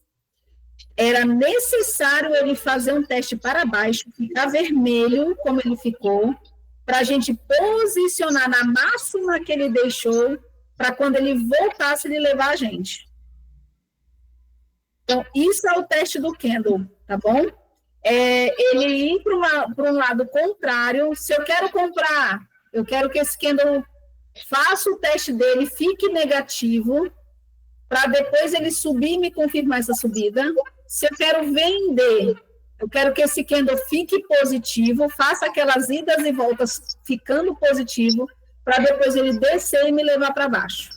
era necessário ele fazer um teste para baixo, ficar vermelho, como ele ficou, para a gente posicionar na máxima que ele deixou, para quando ele voltasse, ele levar a gente. Então, isso é o teste do candle, tá bom? Ele ir para um lado contrário. Se eu quero comprar, eu quero que esse candle faça o teste dele, fique negativo, para depois ele subir e me confirmar essa subida. se eu quero vender, eu quero que esse candle fique positivo, faça aquelas idas e voltas ficando positivo, para depois ele descer e me levar para baixo.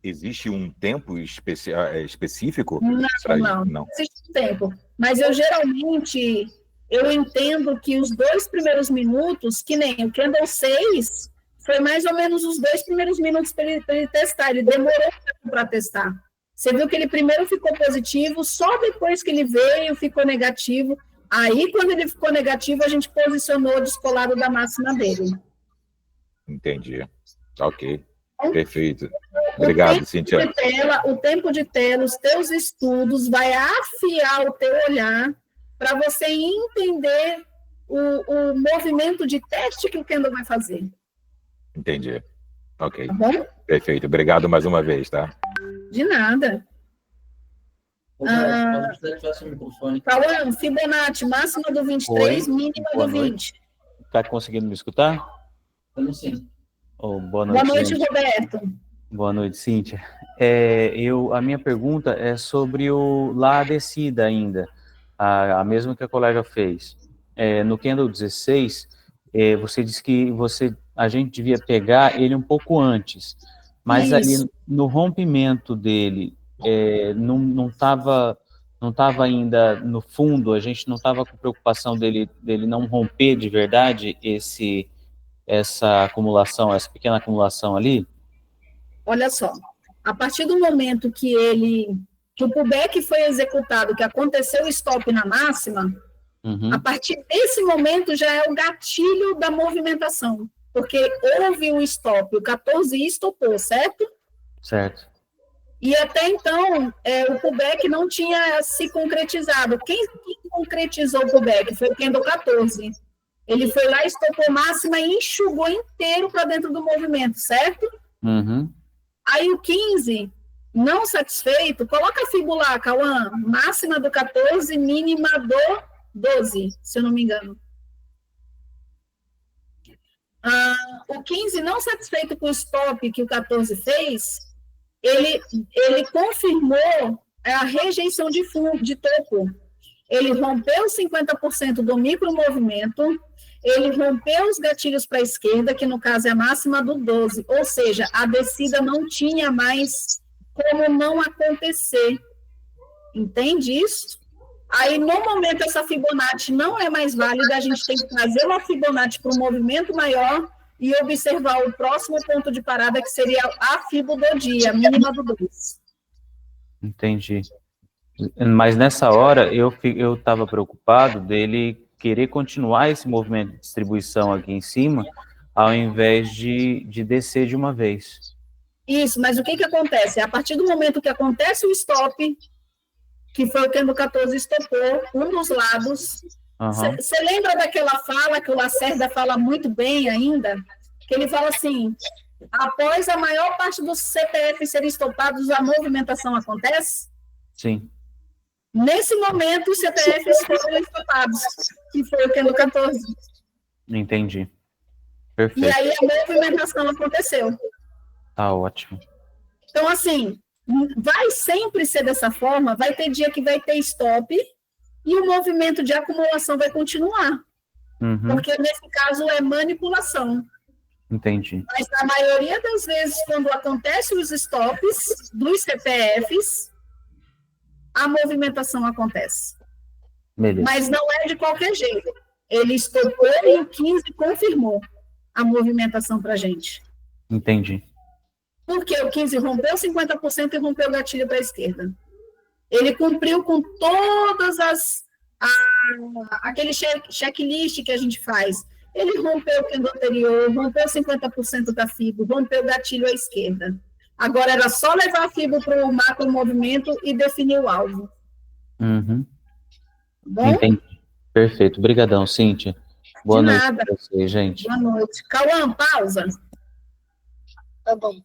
Existe um tempo específico? Não existe um tempo. Mas eu geralmente, eu entendo que os 2 primeiros minutos, que nem o candle 6, foi mais ou menos os 2 primeiros minutos para ele testar. Ele demorou para testar. Você viu que ele primeiro ficou positivo, só depois que ele veio ficou negativo. Aí, quando ele ficou negativo, a gente posicionou descolado da máxima dele. Entendi. Ok. Perfeito. Obrigado, Cíntia. O tempo de tela, os teus estudos, vai afiar o teu olhar para você entender o movimento de teste que o candle vai fazer. Entendi. Ok. Tá bom? Perfeito. Obrigado mais uma vez, tá? De nada. Cauã, Fibonacci, máxima do 23, mínima do 20. Tá conseguindo me escutar? Eu sim. Oh, boa noite, boa noite, Roberto. Boa noite, Cíntia. A minha pergunta é sobre a descida ainda, a mesma que a colega fez. No candle 16, você disse que a gente devia pegar ele um pouco antes, mas Isso. ali no rompimento dele, não estava ainda no fundo, a gente não estava com preocupação dele não romper de verdade essa acumulação, essa pequena acumulação ali? Olha só, a partir do momento que o pullback foi executado, que aconteceu o stop na máxima, a partir desse momento já é o gatilho da movimentação, porque houve um stop, o 14 estopou, certo? Certo. E até então, o pullback não tinha se concretizado. Quem concretizou o pullback foi o candle 14. Ele foi lá, estopou máxima e enxugou inteiro para dentro do movimento, certo? Aí o 15, não satisfeito, coloca a fibo lá, Cauã, máxima do 14, mínima do 12, se eu não me engano. O 15, não satisfeito com o stop que o 14 fez, ele confirmou a rejeição de fundo, de topo. Ele rompeu 50% do micromovimento, ele rompeu os gatilhos para a esquerda, que no caso é a máxima do 12, ou seja, a descida não tinha mais como não acontecer. Entende isso? Aí, no momento, essa Fibonacci não é mais válida, a gente tem que trazer uma Fibonacci para um movimento maior e observar o próximo ponto de parada, que seria a Fibo do dia, a mínima do 2. Entendi. Mas nessa hora, eu estava preocupado dele querer continuar esse movimento de distribuição aqui em cima, ao invés de descer de uma vez. Isso, mas o que acontece? A partir do momento que acontece o stop, que foi o candle 14 estopou, um dos lados. Você lembra daquela fala que o Lacerda fala muito bem ainda? Que ele fala assim, após a maior parte dos CPF serem estopados, a movimentação acontece? Sim. Nesse momento, os CPFs foram estopados, que foi o candle 14. Entendi. Perfeito. E aí a movimentação aconteceu. Tá ótimo. Então, assim, vai sempre ser dessa forma, vai ter dia que vai ter stop e o movimento de acumulação vai continuar. Porque, nesse caso, é manipulação. Entendi. Mas, na maioria das vezes, quando acontecem os stops dos CPFs, a movimentação acontece. Beleza. Mas não é de qualquer jeito. Ele estopou e o 15 confirmou a movimentação para a gente. Entendi. Porque o 15 rompeu 50% e rompeu o gatilho para a esquerda. Ele cumpriu com todas aquele checklist que a gente faz. Ele rompeu o candle anterior, rompeu 50% da Fibo, rompeu o gatilho à esquerda. Agora era só levar a Fibo para o macro movimento e definir o alvo. Bom? Entendi. Perfeito. Obrigadão, Cíntia. Boa noite para vocês, gente. Boa noite. Cauã, pausa. Tá bom.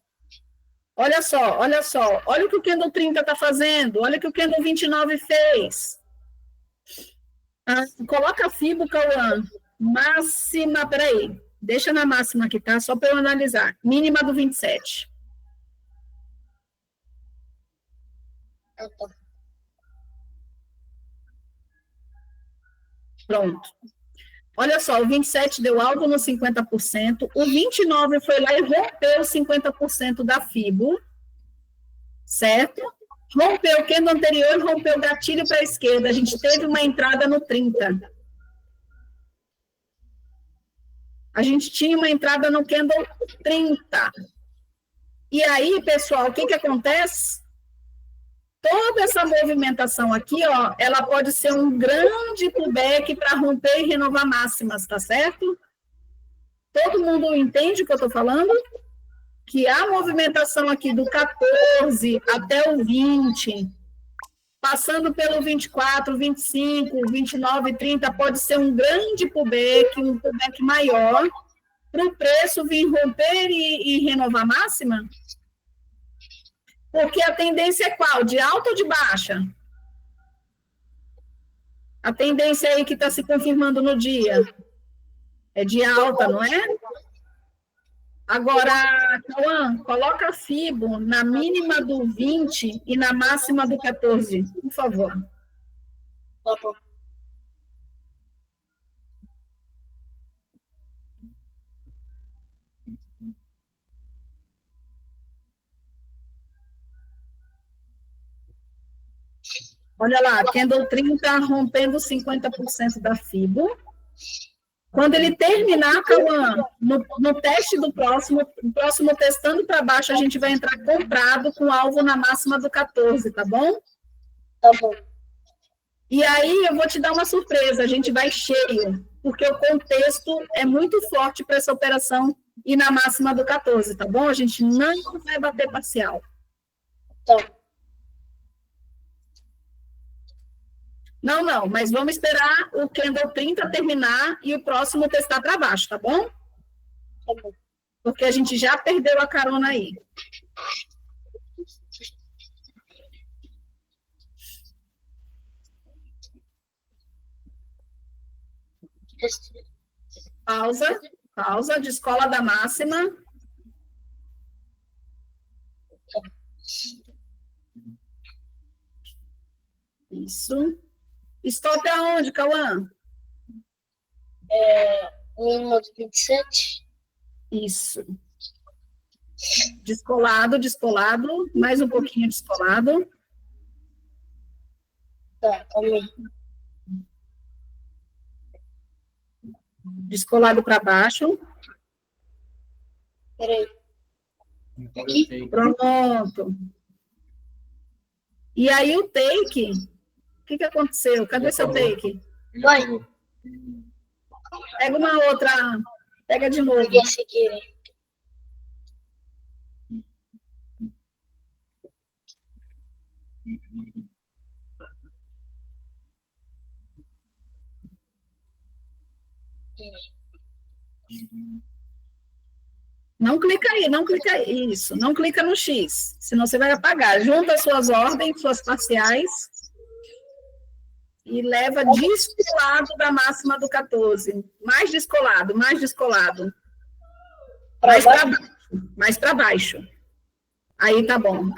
Olha só. Olha o que o candle 30 está fazendo. Olha o que o candle 29 fez. Coloca a Fibo, Cauã. Máxima, peraí. Deixa na máxima aqui, tá? Só para eu analisar. Mínima do 27. Pronto. Olha só, o 27 deu alvo no 50%, o 29 foi lá e rompeu 50% da FIBO, certo? Rompeu o candle anterior e rompeu o gatilho para a esquerda. A gente teve uma entrada no 30. A gente tinha uma entrada no candle 30. E aí, pessoal, o que acontece? Toda essa movimentação aqui, ó, ela pode ser um grande pullback para romper e renovar máximas, tá certo? Todo mundo entende o que eu estou falando? Que a movimentação aqui do 14 até o 20, passando pelo 24, 25, 29, 30, pode ser um grande pullback, um pullback maior, para o preço vir romper e renovar máxima? Porque a tendência é qual? De alta ou de baixa? A tendência aí que está se confirmando no dia é de alta, não é? Agora, Cauã, coloca a FIBO na mínima do 20 e na máxima do 14, por favor. Tá bom. Olha lá, candle 30 rompendo 50% da FIBO. Quando ele terminar, Cauã, no teste do próximo, o próximo testando para baixo, a gente vai entrar comprado com alvo na máxima do 14, tá bom? Tá bom. E aí eu vou te dar uma surpresa, a gente vai cheio, porque o contexto é muito forte para essa operação ir na máxima do 14, tá bom? A gente não vai bater parcial. Tá. Não, mas vamos esperar o candle 30 terminar e o próximo testar para baixo, tá bom? Tá bom. Porque a gente já perdeu a carona aí. Pausa, descola da máxima. Isso. Stop aonde, Cauã? Mínima do 27. Isso. Descolado, mais um pouquinho descolado. Tá, calma aí. Descolado para baixo. Peraí. Aqui. Pronto. E aí o take, o que aconteceu? Cadê seu take? Vai. Pega uma outra, pega de novo. Peguei esse aqui, né? Não clica aí, isso. Não clica no X, senão você vai apagar. Junta as suas ordens, suas parciais, e leva descolado da máxima do 14. Mais descolado. Mais para baixo. Aí tá bom.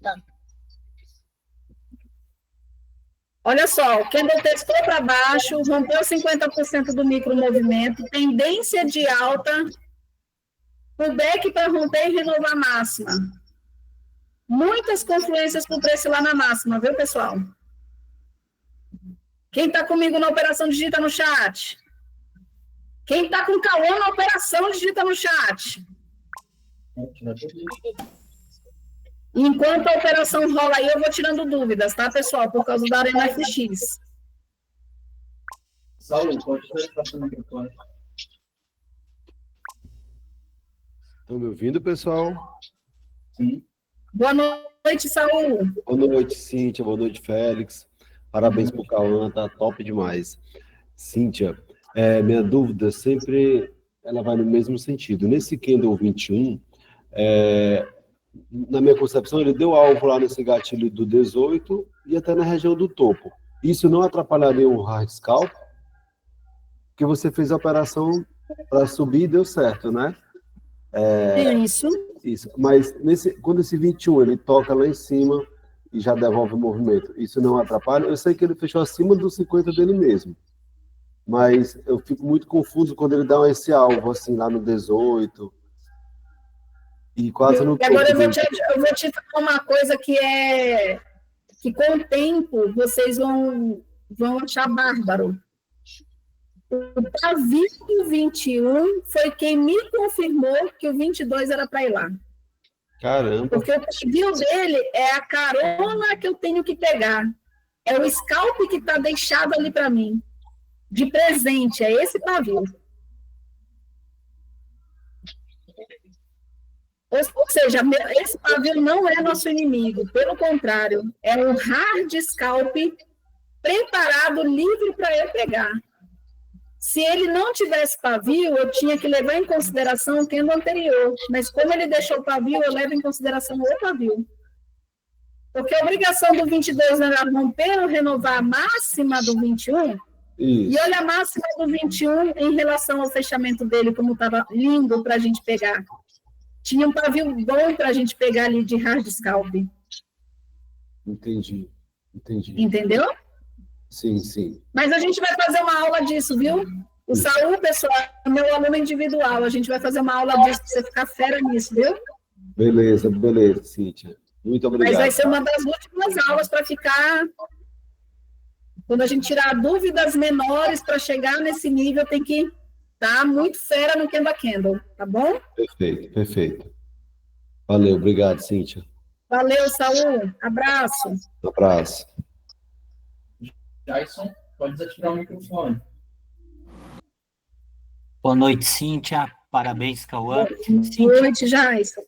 Tá. Olha só, o candle testou para baixo, rompeu 50% do micromovimento, tendência de alta, pullback para romper e renovar a máxima. Muitas confluências para o preço lá na máxima, viu, pessoal? Quem está comigo na operação, digita no chat. Quem está com o Cauã na operação, digita no chat. Enquanto a operação rola aí, eu vou tirando dúvidas, tá, pessoal? Por causa da Arena FX. Saulo, pode passar o microfone. Estão me ouvindo, pessoal? Sim. Boa noite, Saul. Boa noite, Cíntia. Boa noite, Félix. Parabéns pro Cauã, tá top demais. Cíntia, minha dúvida sempre ela vai no mesmo sentido. Nesse candle 21, na minha concepção, ele deu alvo lá nesse gatilho do 18 e até na região do topo. Isso não atrapalharia o hard scalp? Porque você fez a operação para subir e deu certo, né? Isso. Isso. Mas quando esse 21 ele toca lá em cima e já devolve o movimento. Isso não atrapalha? Eu sei que ele fechou acima dos 50 dele mesmo, mas eu fico muito confuso quando ele dá esse alvo, assim, lá no 18, e quase no... E agora eu vou te falar uma coisa que com o tempo vocês vão achar bárbaro. O pavio do 21 foi quem me confirmou que o 22 era para ir lá. Caramba. Porque o pavio dele é a carona que eu tenho que pegar. É o scalp que está deixado ali para mim. De presente, é esse pavio. Ou seja, esse pavio não é nosso inimigo. Pelo contrário, é um hard scalp preparado, livre para eu pegar. Se ele não tivesse pavio, eu tinha que levar em consideração o Kendo anterior. Mas como ele deixou o pavio, eu levo em consideração o pavio. Porque a obrigação do 22 era romper ou renovar a máxima do 21. Isso. E olha a máxima do 21 em relação ao fechamento dele, como estava lindo para a gente pegar. Tinha um pavio bom para a gente pegar ali de hard scalp. Entendi. Entendeu? Sim. Mas a gente vai fazer uma aula disso, viu? O Saul, pessoal, é meu aluno individual. A gente vai fazer uma aula disso para você ficar fera nisso, viu? Beleza, Cíntia. Muito obrigado. Mas vai ser uma das últimas aulas para ficar... Quando a gente tirar dúvidas menores para chegar nesse nível, tem que estar muito fera no Kendo a Kendo, tá bom? Perfeito. Valeu, obrigado, Cíntia. Valeu, Saul. Abraço. Um abraço. Jason, pode desativar o microfone. Boa noite, Cíntia. Parabéns, Cauã. Boa noite, Jason.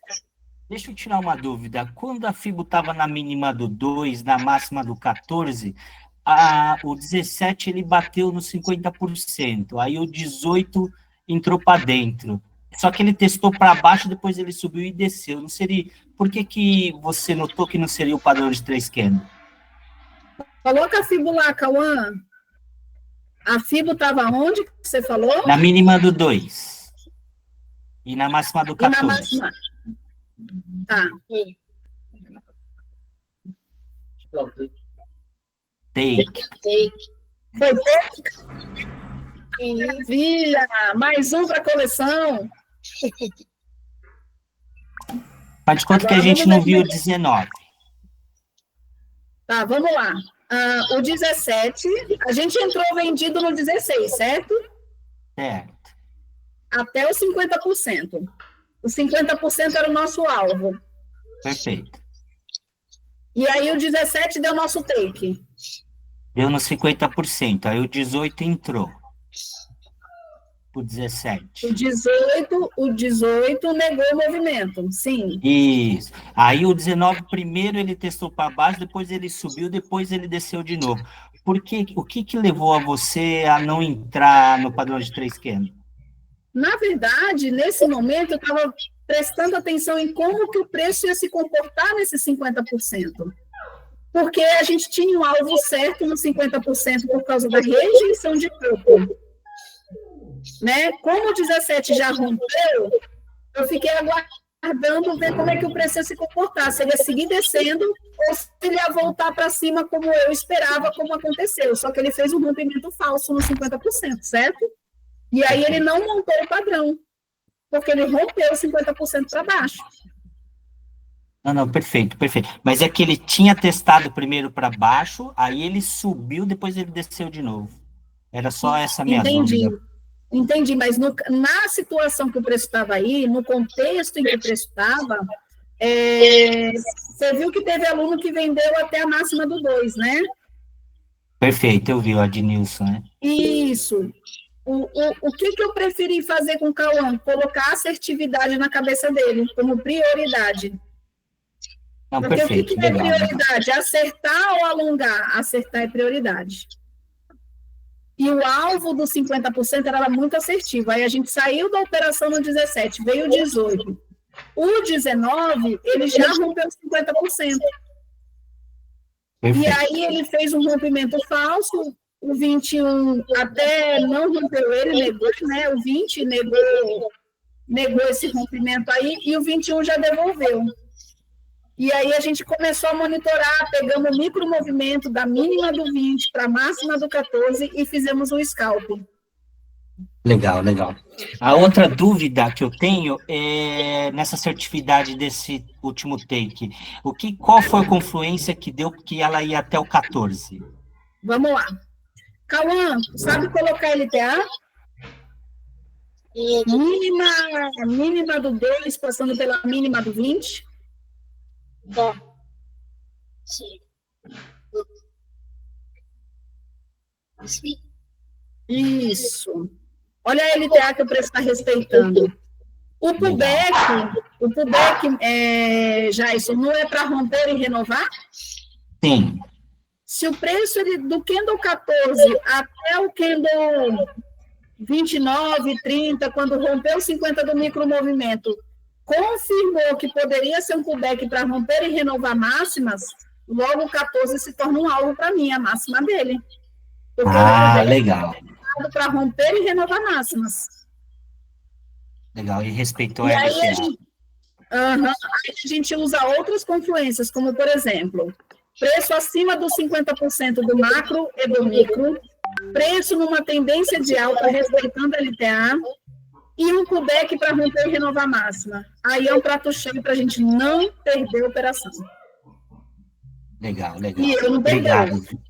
Deixa eu tirar uma dúvida. Quando a FIBO estava na mínima do 2, na máxima do 14, o 17 ele bateu no 50%. Aí o 18 entrou para dentro. Só que ele testou para baixo, depois ele subiu e desceu. Não seria... Por que você notou que não seria o padrão de 3 Kendo? Coloca a FIBO lá, Cauã. A FIBO estava onde que você falou? Na mínima do 2. E na máxima do 14. E na máxima... Tá. Take. Foi take? Maravilha! Mais um para a coleção. Faz de conta que a gente não viu o 19. Tá, vamos lá. O 17, a gente entrou vendido no 16, certo? Certo. Até os 50%. Os 50% era o nosso alvo. Perfeito. E aí o 17 deu nosso take. Deu no 50%. Aí o 18 entrou. O 17. O 18 negou o movimento, sim. Isso. Aí o 19, primeiro ele testou para baixo, depois ele subiu, depois ele desceu de novo. O que levou a você a não entrar no padrão de 3 Kendo? Na verdade, nesse momento, eu estava prestando atenção em como que o preço ia se comportar nesses 50%. Porque a gente tinha um alvo certo no 50% por causa da rejeição de topo. Né? Como o 17 já rompeu, eu fiquei aguardando ver como é que o preço ia se comportar, se ele ia seguir descendo ou se ele ia voltar para cima como eu esperava, como aconteceu. Só que ele fez um rompimento falso no 50%, certo? E aí ele não montou o padrão, porque ele rompeu 50% para baixo. Não, perfeito. Mas é que ele tinha testado primeiro para baixo, aí ele subiu, depois ele desceu de novo. Era só essa minha dúvida. Entendi, mas na situação que o preço estava aí, no contexto em que o preço estava, você viu que teve aluno que vendeu até a máxima do 2, né? Perfeito, eu vi o Adnilson, né? Isso. O que eu preferi fazer com o Cauã? Colocar assertividade na cabeça dele, como prioridade. Não, porque perfeito, o que é prioridade? Acertar ou alongar? Acertar é prioridade. E o alvo dos 50% era muito assertivo. Aí a gente saiu da operação no 17, veio o 18. O 19, ele já rompeu 50%. E aí ele fez um rompimento falso, o 21 até não rompeu ele, negou, né? O 20 negou esse rompimento aí, e o 21 já devolveu. E aí a gente começou a monitorar, pegamos o micromovimento da mínima do 20 para a máxima do 14 e fizemos um scalp. Legal, legal. A outra dúvida que eu tenho é nessa assertividade desse último take. Qual foi a confluência que deu que ela ia até o 14? Vamos lá. Cauã, sabe colocar LTA? Mínima do 2 passando pela mínima do 20? Tá. Sim. Assim? Isso. Olha a LTA que o preço está respeitando. O pullback, Jason, não é para romper e renovar? Sim. Se o preço do candle 14 até o candle 29, 30, quando rompeu 50 do micromovimento, confirmou que poderia ser um pullback para romper e renovar máximas, logo o 14 se torna um alvo para mim, a máxima dele. Porque legal. Para romper e renovar máximas. Legal, e respeitou E a aí LTA. aí a gente usa outras confluências, como, por exemplo, preço acima dos 50% do macro e do micro, preço numa tendência de alta respeitando a LTA, e um pullback para romper e renovar máxima. Aí é um prato cheio para a gente não perder a operação. Legal, legal. E eu não Obrigado. perdoo.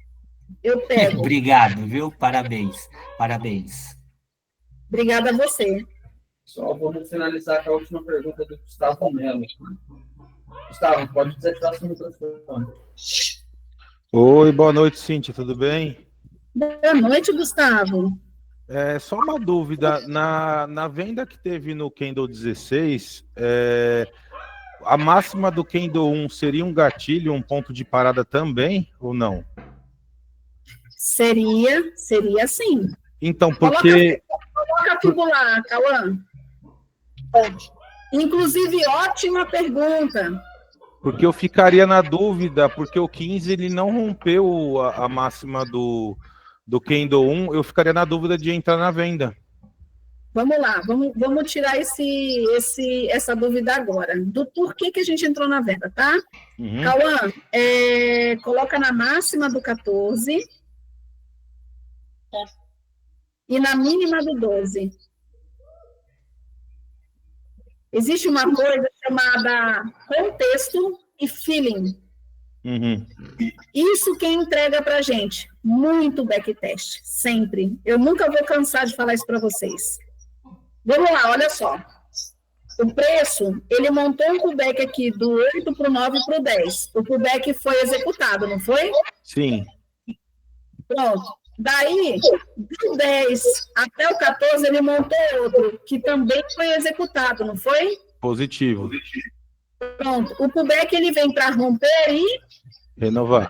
Eu pego. Obrigado, viu? Parabéns. Parabéns. Obrigada a você. Só vamos finalizar com a última pergunta do Gustavo Melo. Gustavo, pode desativar seu microfone. Oi, boa noite, Cíntia, tudo bem? Boa noite, Gustavo. Só uma dúvida, na venda que teve no Candle 16, a máxima do Candle 1 seria um gatilho, um ponto de parada também, ou não? Seria sim. Então, porque... Coloca a fibular, Cauã. Inclusive, ótima pergunta. Porque eu ficaria na dúvida, porque o 15 ele não rompeu a máxima do Candle 1, eu ficaria na dúvida de entrar na venda. Vamos lá, vamos tirar essa dúvida agora, do porquê que a gente entrou na venda, tá? Uhum. Cauã, coloca na máxima do 14 e na mínima do 12. Existe uma coisa chamada contexto e feeling. Uhum. Isso quem entrega para a gente? Muito backtest, sempre. Eu nunca vou cansar de falar isso para vocês. Vamos lá, olha só. O preço, ele montou um pullback aqui do 8 para o 9 para o 10. O pullback foi executado, não foi? Sim. Pronto. Daí, do 10 até o 14, ele montou outro, que também foi executado, não foi? Positivo. Pronto. O pullback, ele vem para romper e... Renovar.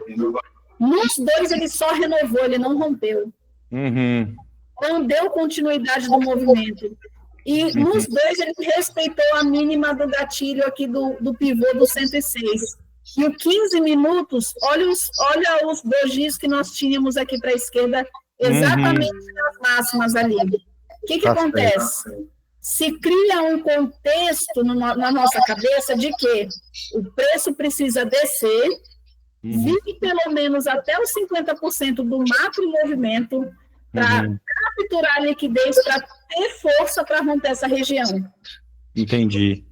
Nos dois, ele só renovou, ele não rompeu. Uhum. Não deu continuidade do movimento. E nos dois, ele respeitou a mínima do gatilho aqui do pivô do 106. E o 15 minutos, olha os dojis que nós tínhamos aqui para a esquerda, exatamente nas máximas ali. O que acontece? Se cria um contexto na nossa cabeça de que o preço precisa descer, vir pelo menos até os 50% do macro movimento para capturar a liquidez, para ter força para romper essa região. Entendi.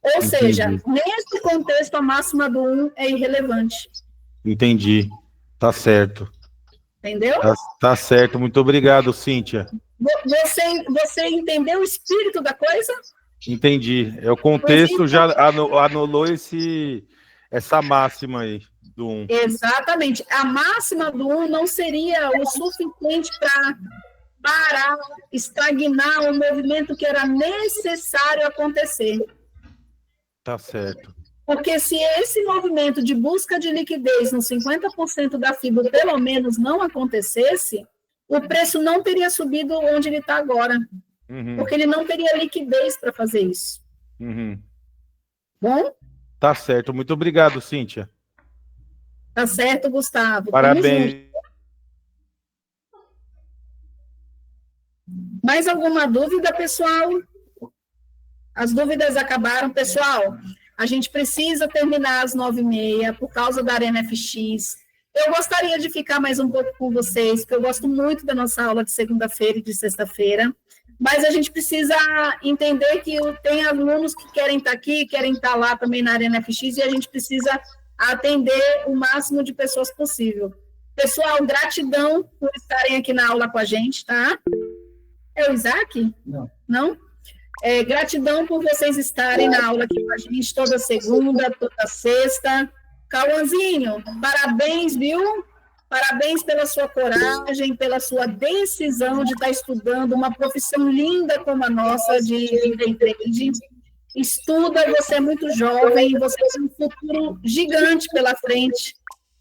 Ou seja, nesse contexto, a máxima do 1 é irrelevante. Entendi. Tá certo. Entendeu? Tá certo. Muito obrigado, Cíntia. Você entendeu o espírito da coisa? Entendi. O contexto já anulou essa máxima aí do 1. Exatamente. A máxima do 1 não seria o suficiente para parar, estagnar o movimento que era necessário acontecer. Tá certo. Porque se esse movimento de busca de liquidez no 50% da FIBO pelo menos não acontecesse, o preço não teria subido onde ele está agora. Porque ele não teria liquidez para fazer isso. Bom? Tá certo. Muito obrigado, Cíntia. Tá certo, Gustavo. Parabéns. Mais alguma dúvida, pessoal? As dúvidas acabaram, pessoal. A gente precisa terminar às 9h30 por causa da Arena FX. Eu gostaria de ficar mais um pouco com vocês, porque eu gosto muito da nossa aula de segunda-feira e de sexta-feira, mas a gente precisa entender que tem alunos que querem estar aqui, querem estar lá também na Arena FX, e a gente precisa atender o máximo de pessoas possível. Pessoal, gratidão por estarem aqui na aula com a gente, tá? É o Isaac? Não? Gratidão por vocês estarem na aula aqui com a gente toda segunda, toda sexta. Cauãzinho, parabéns, viu? Parabéns pela sua coragem, pela sua decisão de estar estudando uma profissão linda como a nossa de day trade. Estuda, você é muito jovem, você tem um futuro gigante pela frente.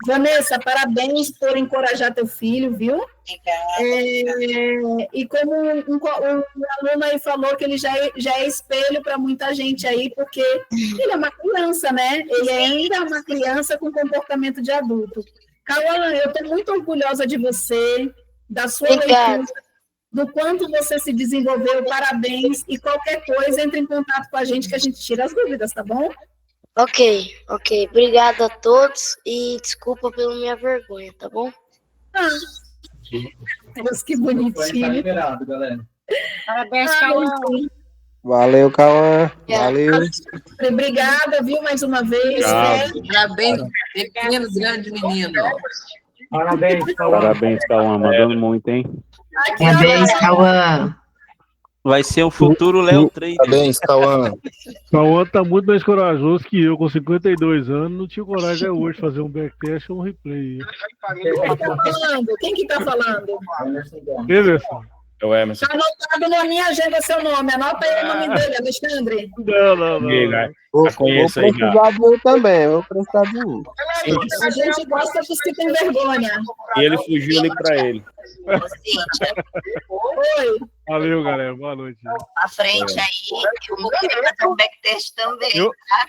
Vanessa, parabéns por encorajar teu filho, viu? E como um aluno aí falou que ele já é espelho para muita gente aí, porque ele é uma criança, né? Ele ainda é uma criança com comportamento de adulto. Cauã, eu estou muito orgulhosa de você, da sua leitura, do quanto você se desenvolveu, parabéns, e qualquer coisa, entre em contato com a gente que a gente tira as dúvidas, tá bom? Ok. Obrigado a todos e desculpa pela minha vergonha, tá bom? Deus, que bonitinho. Tá liberado, galera. Parabéns, Cauã. Valeu, Cauã. Valeu. Obrigada, viu, mais uma vez. Parabéns, pequeno, grande menino. Parabéns, Cauã. Mandando muito, hein? Parabéns, Cauã. Vai ser o futuro Léo Trader. Parabéns, Cauã. Cauã tá muito mais corajoso que eu, com 52 anos, não tinha coragem até hoje de fazer um backtest ou um replay. Quem que tá falando? Emerson. É o Emerson. Tá anotado na minha agenda seu nome. Anota aí o nome dele, Alexandre. Não. Vou precisar de um também, vou precisar de um. A gente gosta dos que tem vergonha. E ele fugiu ali pra ele. Oi. Valeu, galera. Boa noite. À frente aí, eu vou querer fazer um backtest também, tá?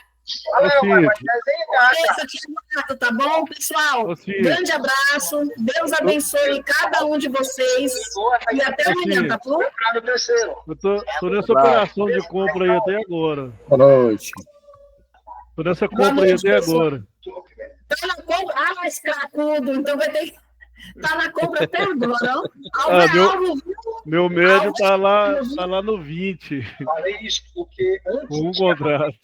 Tá bom, pessoal? Grande abraço, Deus abençoe cada um de vocês e até amanhã, tá bom? Eu tô nessa operação de compra aí até agora. Boa noite. Tô nessa compra aí até agora. Tá na compra? Mas cracudo, então vai ter que... Tá na compra até agora, ó. Meu médio tá lá no 20. Falei isso porque Com um contrato.